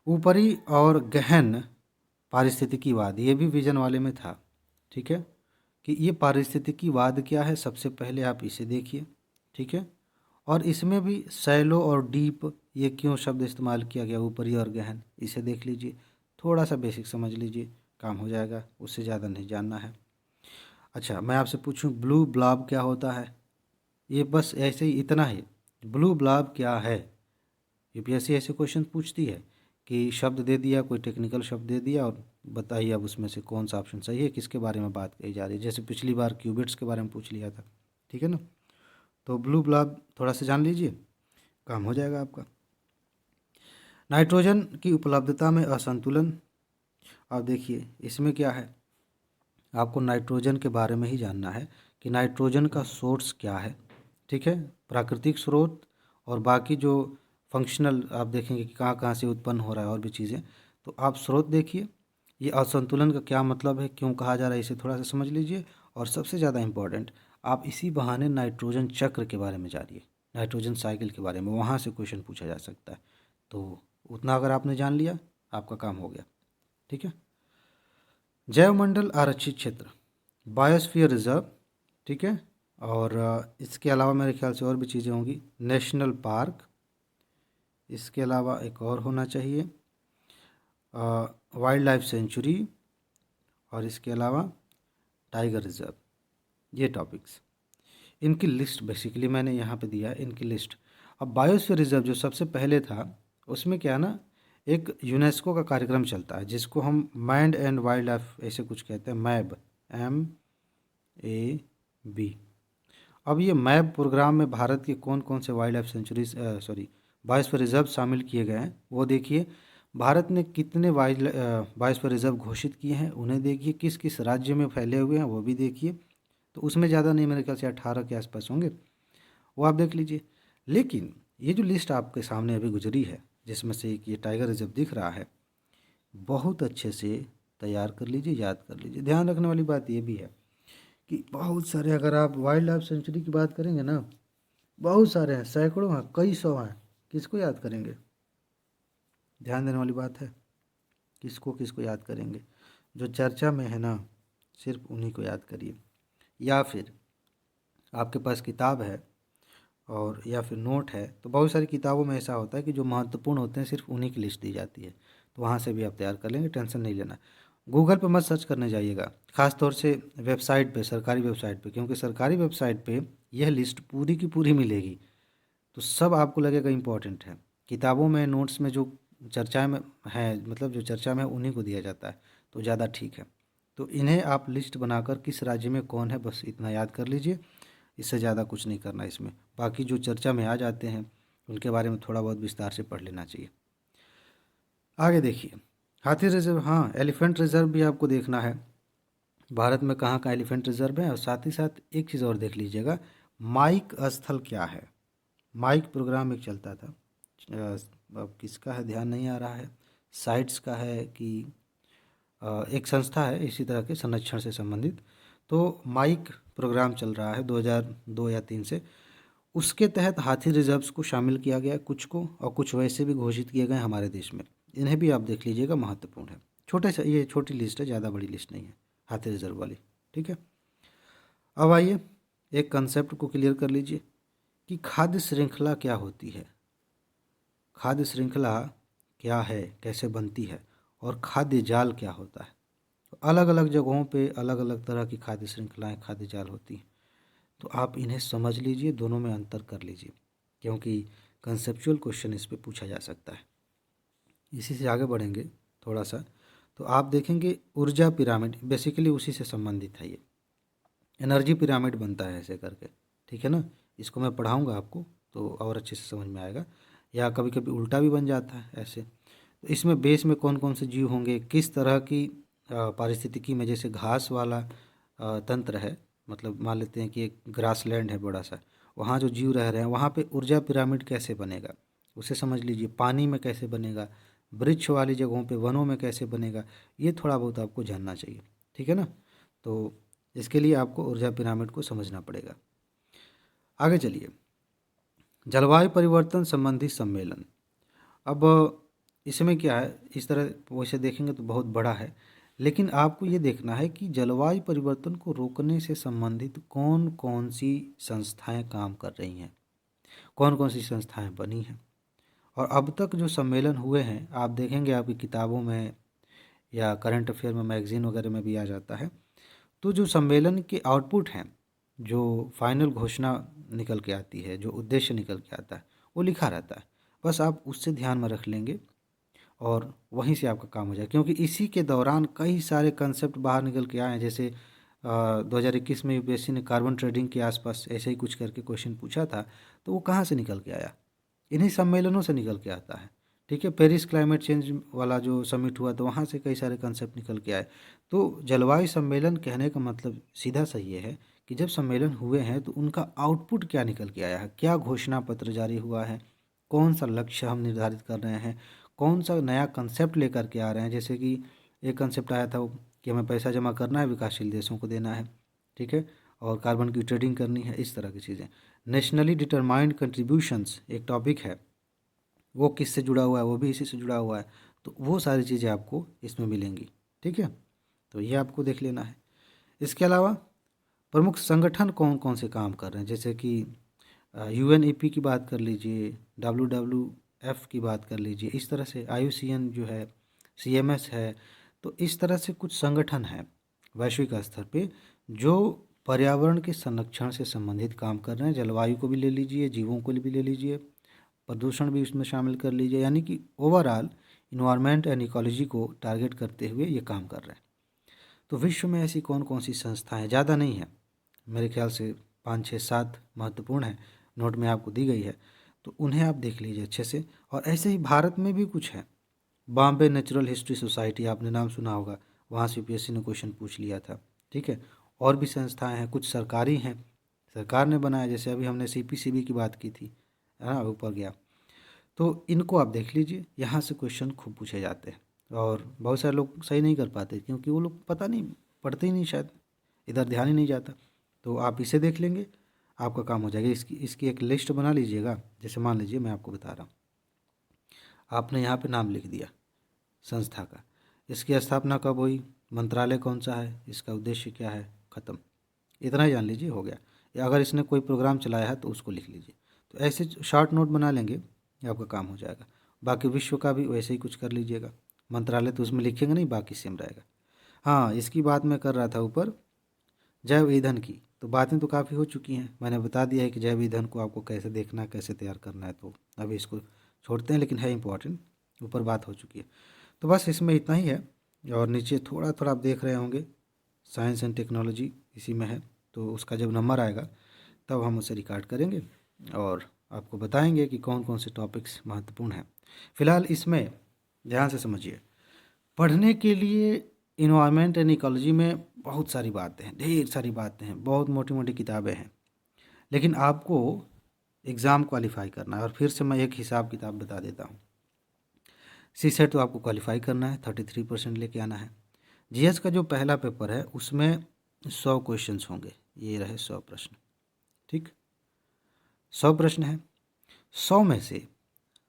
ऊपरी और गहन पारिस्थितिकीवाद, ये भी विजन वाले में था, ठीक है, कि ये पारिस्थितिकीवाद क्या है, सबसे पहले आप इसे देखिए, ठीक है, और इसमें भी सैलो और डीप ये क्यों शब्द इस्तेमाल किया गया, ऊपरी और गहन, इसे देख लीजिए, थोड़ा सा बेसिक समझ लीजिए, काम हो जाएगा, उससे ज़्यादा नहीं जानना है। अच्छा, मैं आपसे पूछूं ब्लू ब्लॉब क्या होता है, ये बस ऐसे ही इतना ही, ब्लू ब्लॉब क्या है। यूपीएससी ऐसे क्वेश्चन पूछती है कि शब्द दे दिया, कोई टेक्निकल शब्द दे दिया, और बताइए अब उसमें से कौन सा ऑप्शन सही है, किसके बारे में बात कही जा रही है। जैसे पिछली बार क्यूबिट्स के बारे में पूछ लिया था, ठीक है ना। तो ब्लू ब्लॉब थोड़ा सा जान लीजिए, काम हो जाएगा आपका। नाइट्रोजन की उपलब्धता में असंतुलन, आप देखिए इसमें क्या है, आपको नाइट्रोजन के बारे में ही जानना है कि नाइट्रोजन का सोर्स क्या है, ठीक है, प्राकृतिक स्रोत और बाकी जो फंक्शनल आप देखेंगे कि कहाँ कहाँ से उत्पन्न हो रहा है और भी चीज़ें, तो आप स्रोत देखिए। ये असंतुलन का क्या मतलब है, क्यों कहा जा रहा है, इसे थोड़ा सा समझ लीजिए। और सबसे ज़्यादा इम्पॉर्टेंट, आप इसी बहाने नाइट्रोजन चक्र के बारे में जानिए, नाइट्रोजन साइकिल के बारे में, वहाँ से क्वेश्चन पूछा जा सकता है। तो उतना अगर आपने जान लिया, आपका काम हो गया, ठीक है। जैवमंडल आरक्षित क्षेत्र, बायोस्फीयर रिजर्व, ठीक है, और इसके अलावा मेरे ख्याल से और भी चीज़ें होंगी, नेशनल पार्क, इसके अलावा एक और होना चाहिए वाइल्ड लाइफ सेंचुरी, और इसके अलावा टाइगर रिजर्व। ये टॉपिक्स, इनकी लिस्ट बेसिकली मैंने यहाँ पे दिया है, इनकी लिस्ट। अब बायोस्फीयर रिजर्व जो सबसे पहले था, उसमें क्या है ना, एक यूनेस्को का कार्यक्रम चलता है जिसको हम मैंड एंड वाइल्ड लाइफ ऐसे कुछ कहते हैं, मैब, MAB। अब ये मैप प्रोग्राम में भारत के कौन कौन से wild life sanctuaries biosphere reserve शामिल किए गए हैं वो देखिए। भारत ने कितने बायोस्फीयर रिजर्व घोषित किए हैं उन्हें देखिए, किस किस राज्य में फैले हुए हैं वो भी देखिए। तो उसमें ज़्यादा नहीं, मेरे ख्याल से 18 के आसपास होंगे, वो आप देख लीजिए। लेकिन ये जो लिस्ट आपके सामने अभी गुजरी है, जिसमें से एक ये टाइगर रिजर्व दिख रहा है, बहुत अच्छे से तैयार कर लीजिए, याद कर लीजिए। ध्यान रखने वाली बात ये भी है कि बहुत सारे, अगर आप वाइल्ड लाइफ सेंचुरी की बात करेंगे ना, बहुत सारे हैं, सैकड़ों हैं, कई सौ हैं, किसको याद करेंगे, ध्यान देने वाली बात है, किसको किसको याद करेंगे, जो चर्चा में है ना सिर्फ उन्हीं को याद करिए। या फिर आपके पास किताब है और या फिर नोट है, तो बहुत सारी किताबों में ऐसा होता है कि जो महत्वपूर्ण होते हैं सिर्फ उन्हीं की लिस्ट दी जाती है, तो वहाँ से भी आप तैयार कर लेंगे, टेंशन नहीं लेना। गूगल पे मत सर्च करने जाइएगा, ख़ास तौर से वेबसाइट पे, सरकारी वेबसाइट पे, क्योंकि सरकारी वेबसाइट पे यह लिस्ट पूरी की पूरी मिलेगी, तो सब आपको लगेगा इम्पोर्टेंट है। किताबों में, नोट्स में जो चर्चा में है, मतलब जो चर्चा में है उन्हीं को दिया जाता है, तो ज़्यादा ठीक है। तो इन्हें आप लिस्ट बनाकर किस राज्य में कौन है, बस इतना याद कर लीजिए, इससे ज़्यादा कुछ नहीं करना इसमें। बाकी जो चर्चा में आ जाते हैं उनके बारे में थोड़ा बहुत विस्तार से पढ़ लेना चाहिए। आगे देखिए, हाथी रिजर्व, हाँ एलिफेंट रिजर्व भी आपको देखना है, भारत में कहाँ कहाँ एलिफेंट रिजर्व है। और साथ ही साथ एक चीज़ और देख लीजिएगा, माइक स्थल क्या है। माइक प्रोग्राम एक चलता था, अब किसका है ध्यान नहीं आ रहा है, साइट्स का है कि एक संस्था है इसी तरह के संरक्षण से संबंधित, तो माइक प्रोग्राम चल रहा है 2002 या 3 से, उसके तहत हाथी रिजर्व्स को शामिल किया गया, कुछ को, और कुछ वैसे भी घोषित किए गए हमारे देश में, इन्हें भी आप देख लीजिएगा, महत्वपूर्ण है। छोटे से, ये छोटी लिस्ट है, ज़्यादा बड़ी लिस्ट नहीं है हाथी रिजर्व वाली, ठीक है। अब आइए एक कंसेप्ट को क्लियर कर लीजिए कि खाद्य श्रृंखला क्या होती है, खाद्य श्रृंखला क्या है, कैसे बनती है, और खाद्य जाल क्या होता है। तो अलग अलग जगहों पे अलग अलग तरह की खाद्य श्रृंखलाएँ, खाद्य जाल होती हैं, तो आप इन्हें समझ लीजिए, दोनों में अंतर कर लीजिए, क्योंकि कंसेप्चुअल क्वेश्चन इस पे पूछा जा सकता है। इसी से आगे बढ़ेंगे थोड़ा सा, तो आप देखेंगे ऊर्जा पिरामिड बेसिकली उसी से संबंधित है, ये एनर्जी पिरामिड बनता है ऐसे करके, ठीक है ना। इसको मैं पढ़ाऊँगा आपको तो और अच्छे से समझ में आएगा, या कभी कभी उल्टा भी बन जाता है ऐसे। तो इसमें बेस में कौन कौन से जीव होंगे, किस तरह की पारिस्थितिकी में, जैसे घास वाला तंत्र है, मतलब मान लेते हैं कि एक ग्रासलैंड है बड़ा सा, वहाँ जो जीव रह रहे हैं वहाँ पे ऊर्जा पिरामिड कैसे बनेगा उसे समझ लीजिए। पानी में कैसे बनेगा, वृक्ष वाली जगहों पे वनों में कैसे बनेगा, ये थोड़ा बहुत आपको जानना चाहिए, ठीक है ना। तो इसके लिए आपको ऊर्जा पिरामिड को समझना पड़ेगा। आगे चलिए, जलवायु परिवर्तन संबंधी सम्मेलन। अब इसमें क्या है, इस तरह वैसे देखेंगे तो बहुत बड़ा है, लेकिन आपको ये देखना है कि जलवायु परिवर्तन को रोकने से संबंधित कौन कौन सी संस्थाएं काम कर रही हैं, कौन कौन सी संस्थाएं बनी हैं। और अब तक जो सम्मेलन हुए हैं आप देखेंगे आपकी किताबों में या करंट अफेयर में, मैगजीन वगैरह में भी आ जाता है। तो जो सम्मेलन के आउटपुट हैं, जो फाइनल घोषणा निकल के आती है, जो उद्देश्य निकल के आता है, वो लिखा रहता है। बस आप उससे ध्यान में रख लेंगे और वहीं से आपका काम हो जाए, क्योंकि इसी के दौरान कई सारे कंसेप्ट बाहर निकल के आए हैं। जैसे 2021 में यूपीएससी ने कार्बन ट्रेडिंग के आसपास ऐसे ही कुछ करके क्वेश्चन पूछा था, तो वो कहाँ से निकल के आया, इन्हीं सम्मेलनों से निकल के आता है, ठीक है। पेरिस क्लाइमेट चेंज वाला जो समिट हुआ तो वहाँ से कई सारे कंसेप्ट निकल के आए। तो जलवायु सम्मेलन कहने का मतलब सीधा सा ये है कि जब सम्मेलन हुए हैं तो उनका आउटपुट क्या निकल के आया है, क्या घोषणा पत्र जारी हुआ है, कौन सा लक्ष्य हम निर्धारित कर रहे हैं, कौन सा नया कंसेप्ट लेकर के आ रहे हैं। जैसे कि एक कंसेप्ट आया था कि हमें पैसा जमा करना है, विकासशील देशों को देना है, ठीक है, और कार्बन की ट्रेडिंग करनी है, इस तरह की चीज़ें। नेशनली डिटरमाइंड कंट्रीब्यूशंस एक टॉपिक है, वो किससे जुड़ा हुआ है, वो भी इसी से जुड़ा हुआ है। तो वो सारी चीज़ें आपको इसमें मिलेंगी, ठीक है। तो ये आपको देख लेना है। इसके अलावा प्रमुख संगठन कौन कौन से काम कर रहे हैं, जैसे कि यूएनईपी की बात कर लीजिए, डब्ल्यूडब्ल्यूएफ की बात कर लीजिए, इस तरह से आईयूसीएन जो है, सीएमएस है। तो इस तरह से कुछ संगठन हैं वैश्विक स्तर पे जो पर्यावरण के संरक्षण से संबंधित काम कर रहे हैं। जलवायु को भी ले लीजिए, जीवों को भी ले लीजिए, प्रदूषण भी उसमें शामिल कर लीजिए, यानी कि ओवरऑल इन्वायरमेंट एंड इकोलॉजी को टारगेट करते हुए ये काम कर रहे हैं। तो विश्व में ऐसी कौन कौन सी संस्थाएं, ज़्यादा नहीं है, मेरे ख्याल से 5 6 7 महत्वपूर्ण है, नोट में आपको दी गई है, तो उन्हें आप देख लीजिए अच्छे से। और ऐसे ही भारत में भी कुछ है, बॉम्बे नेचुरल हिस्ट्री सोसाइटी, आपने नाम सुना होगा, वहाँ से यूपीएससी ने क्वेश्चन पूछ लिया था, ठीक है। और भी संस्थाएं हैं, कुछ सरकारी हैं, सरकार ने बनाया, जैसे अभी हमने सीपीसीबी की बात की थी, है ना, ऊपर गया। तो इनको आप देख लीजिए, यहाँ से क्वेश्चन खूब पूछे जाते हैं। और बहुत सारे लोग सही नहीं कर पाते क्योंकि वो लोग पता नहीं, पढ़ते ही नहीं शायद, इधर ध्यान ही नहीं जाता। तो आप इसे देख लेंगे, आपका काम हो जाएगा। इसकी इसकी एक लिस्ट बना लीजिएगा। जैसे मान लीजिए मैं आपको बता रहा हूँ, आपने यहाँ पे नाम लिख दिया संस्था का, इसकी स्थापना कब हुई, मंत्रालय कौन सा है, इसका उद्देश्य क्या है, ख़त्म। इतना ही जान लीजिए, हो गया। या अगर इसने कोई प्रोग्राम चलाया है तो उसको लिख लीजिए। तो ऐसे शॉर्ट नोट बना लेंगे, ये आपका काम हो जाएगा। बाकी विश्व का भी वैसे ही कुछ कर लीजिएगा। मंत्रालय तो उसमें लिखेंगे नहीं, बाकी सेम रहेगा। हाँ, इसकी बात मैं कर रहा था ऊपर, जैव ईंधन की। तो बातें तो काफ़ी हो चुकी हैं, मैंने बता दिया है कि जैव ईंधन को आपको कैसे देखना है, कैसे तैयार करना है। तो अभी इसको छोड़ते हैं, लेकिन है इम्पॉर्टेंट, ऊपर बात हो चुकी है। तो बस इसमें इतना ही है। और नीचे थोड़ा थोड़ा आप देख रहे होंगे, साइंस एंड टेक्नोलॉजी इसी में है। तो उसका जब नंबर आएगा तब हम उसे रिकॉर्ड करेंगे और आपको बताएंगे कि कौन कौन से टॉपिक्स महत्वपूर्ण हैं। फ़िलहाल इसमें ध्यान से समझिए, पढ़ने के लिए इन्वायरमेंट एंड इकोलॉजी में बहुत सारी बातें हैं, ढेर सारी बातें हैं, बहुत मोटी मोटी किताबें हैं, लेकिन आपको एग्ज़ाम क्वालिफाई करना है। और फिर से मैं एक हिसाब किताब बता देता हूँ। सी सेट तो आपको क्वालिफाई करना है, 33% लेके आना है। जीएस का जो पहला पेपर है उसमें 100 क्वेश्चंस होंगे, ये रहे 100 प्रश्न, ठीक, 100 प्रश्न है। 100 में से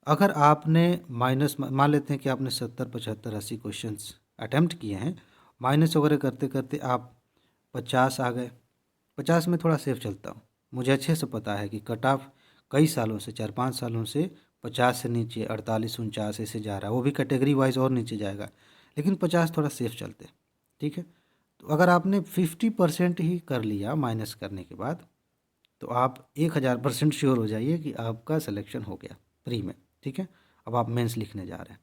अगर आपने माइनस, मान लेते हैं कि आपने 70 75 80 क्वेश्चंस अटैम्प्ट किए हैं, माइनस वगैरह करते करते आप 50 आ गए। 50 में थोड़ा सेफ चलता हूँ, मुझे अच्छे से पता है कि कट ऑफ कई सालों से, 4 5 सालों से 50 से नीचे 48 49 ऐसे जा रहा है, वो भी कैटेगरी वाइज और नीचे जाएगा, लेकिन 50 थोड़ा सेफ चलते हैं, ठीक है। तो अगर आपने 50% ही कर लिया माइनस करने के बाद, तो आप 1000% श्योर हो जाइए कि आपका सिलेक्शन हो गया प्री में, ठीक है। अब आप मेंस लिखने जा रहे हैं।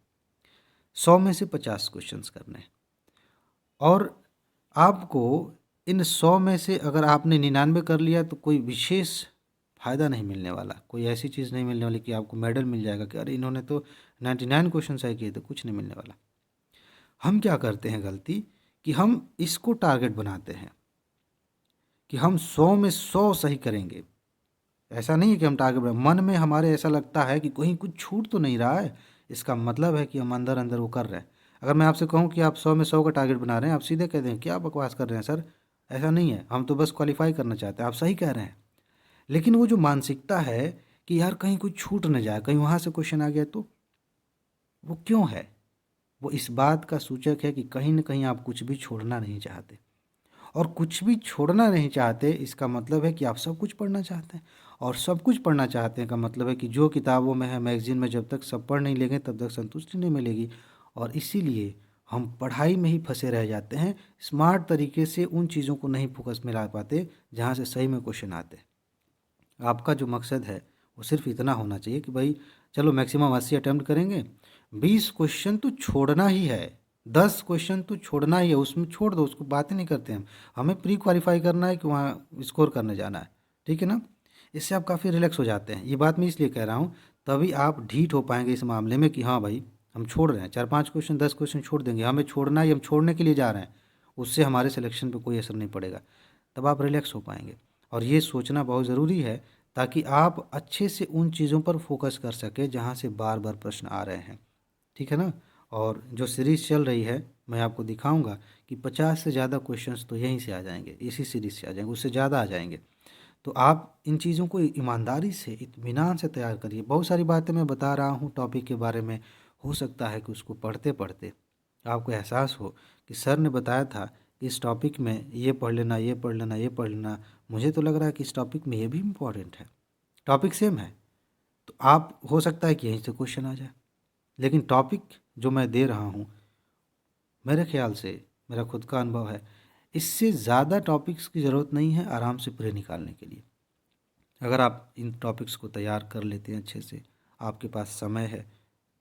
100 में से 50 क्वेश्चंस करने हैं, और आपको इन 100 में से अगर आपने 99 कर लिया तो कोई विशेष फ़ायदा नहीं मिलने वाला, कोई ऐसी चीज़ नहीं मिलने वाली कि आपको मेडल मिल जाएगा कि अरे इन्होंने तो 99 क्वेश्चन सही किए थे, कुछ नहीं मिलने वाला। हम क्या करते हैं गलती कि हम इसको टारगेट बनाते हैं कि हम 100 में 100 सही करेंगे। ऐसा नहीं है कि हम टारगेट मन में हमारे ऐसा लगता है कि कहीं कुछ छूट तो नहीं रहा है, इसका मतलब है कि हम अंदर अंदर वो कर रहे हैं। अगर मैं आपसे कहूँ कि आप 100 में 100 का टारगेट बना रहे हैं, आप सीधे कहते हैं क्या बकवास कर रहे हैं सर, ऐसा नहीं है, हम तो बस क्वालिफाई करना चाहते हैं। आप सही कह रहे हैं, लेकिन वो जो मानसिकता है कि यार कहीं कुछ छूट न जाए, कहीं वहाँ से क्वेश्चन आ गया तो वो क्यों है? वो इस बात का सूचक है कि कहीं न कहीं आप कुछ भी छोड़ना नहीं चाहते, और कुछ भी छोड़ना नहीं चाहते इसका मतलब है कि आप सब कुछ पढ़ना चाहते हैं, और सब कुछ पढ़ना चाहते हैं का मतलब है कि जो किताबों में है, मैगज़ीन में, जब तक सब पढ़ नहीं लेंगे तब तक संतुष्टि नहीं मिलेगी। और इसीलिए हम पढ़ाई में ही फँसे रह जाते हैं, स्मार्ट तरीके से उन चीज़ों को नहीं फोकस में ला पाते जहाँ से सही में क्वेश्चन आते हैं। आपका जो मकसद है वो सिर्फ इतना होना चाहिए कि भाई चलो मैक्सिमम 80 अटेम्प्ट करेंगे, 20 क्वेश्चन तो छोड़ना ही है, 10 क्वेश्चन तो छोड़ना ही है, उसमें छोड़ दो, उसको बात ही नहीं करते हम। हमें प्री क्वालिफाई करना है कि वहाँ स्कोर करने जाना है, ठीक है ना? इससे आप काफ़ी रिलैक्स हो जाते हैं। ये बात मैं इसलिए कह रहा हूँ, तभी आप ढीठ हो पाएंगे इस मामले में कि हाँ भाई हम छोड़ रहे हैं, 4-5 क्वेश्चन 10 क्वेश्चन छोड़ देंगे, हमें छोड़ना ही, हम छोड़ने के लिए जा रहे हैं, उससे हमारे सिलेक्शन पे कोई असर नहीं पड़ेगा। तब आप रिलैक्स हो पाएंगे। और ये सोचना बहुत ज़रूरी है ताकि आप अच्छे से उन चीज़ों पर फोकस कर सकें जहाँ से बार बार प्रश्न आ रहे हैं, ठीक है ना? और जो सीरीज़ चल रही है मैं आपको दिखाऊंगा कि 50 से ज़्यादा क्वेश्चंस तो यहीं से आ जाएंगे, इसी सीरीज़ से आ जाएंगे, उससे ज़्यादा आ जाएंगे। तो आप इन चीज़ों को ईमानदारी से, इत्मीनान से तैयार करिए। बहुत सारी बातें मैं बता रहा हूँ टॉपिक के बारे में, हो सकता है कि उसको पढ़ते पढ़ते आपको एहसास हो कि सर ने बताया था कि इस टॉपिक में ये पढ़ लेना, ये पढ़ लेना, ये पढ़ लेना, मुझे तो लग रहा है कि इस टॉपिक में ये भी इम्पोर्टेंट है। टॉपिक सेम है, तो आप हो सकता है कि यहीं से क्वेश्चन आ जाए, लेकिन टॉपिक जो मैं दे रहा हूँ, मेरे ख्याल से, मेरा खुद का अनुभव है, इससे ज़्यादा टॉपिक्स की ज़रूरत नहीं है आराम से प्रे निकालने के लिए। अगर आप इन टॉपिक्स को तैयार कर लेते हैं अच्छे से, आपके पास समय है,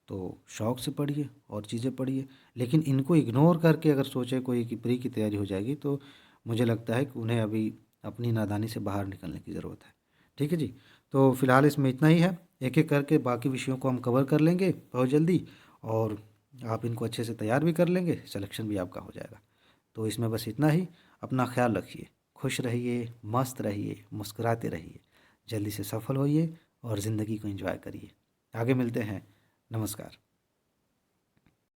तो शौक़ से पढ़िए और चीज़ें पढ़िए। लेकिन इनको इग्नोर करके अगर सोचे कोई कि प्री की तैयारी हो जाएगी, तो मुझे लगता है कि उन्हें अभी अपनी नादानी से बाहर निकलने की ज़रूरत है। ठीक है जी? तो फ़िलहाल इसमें इतना ही है। एक-एक करके बाकी विषयों को हम कवर कर लेंगे बहुत जल्दी, और आप इनको अच्छे से तैयार भी कर लेंगे, सिलेक्शन भी आपका हो जाएगा। तो इसमें बस इतना ही। अपना ख़्याल रखिए, खुश रहिए, मस्त रहिए, मुस्कुराते रहिए, जल्दी से सफल होइए और ज़िंदगी को एंजॉय करिए। आगे मिलते हैं। नमस्कार।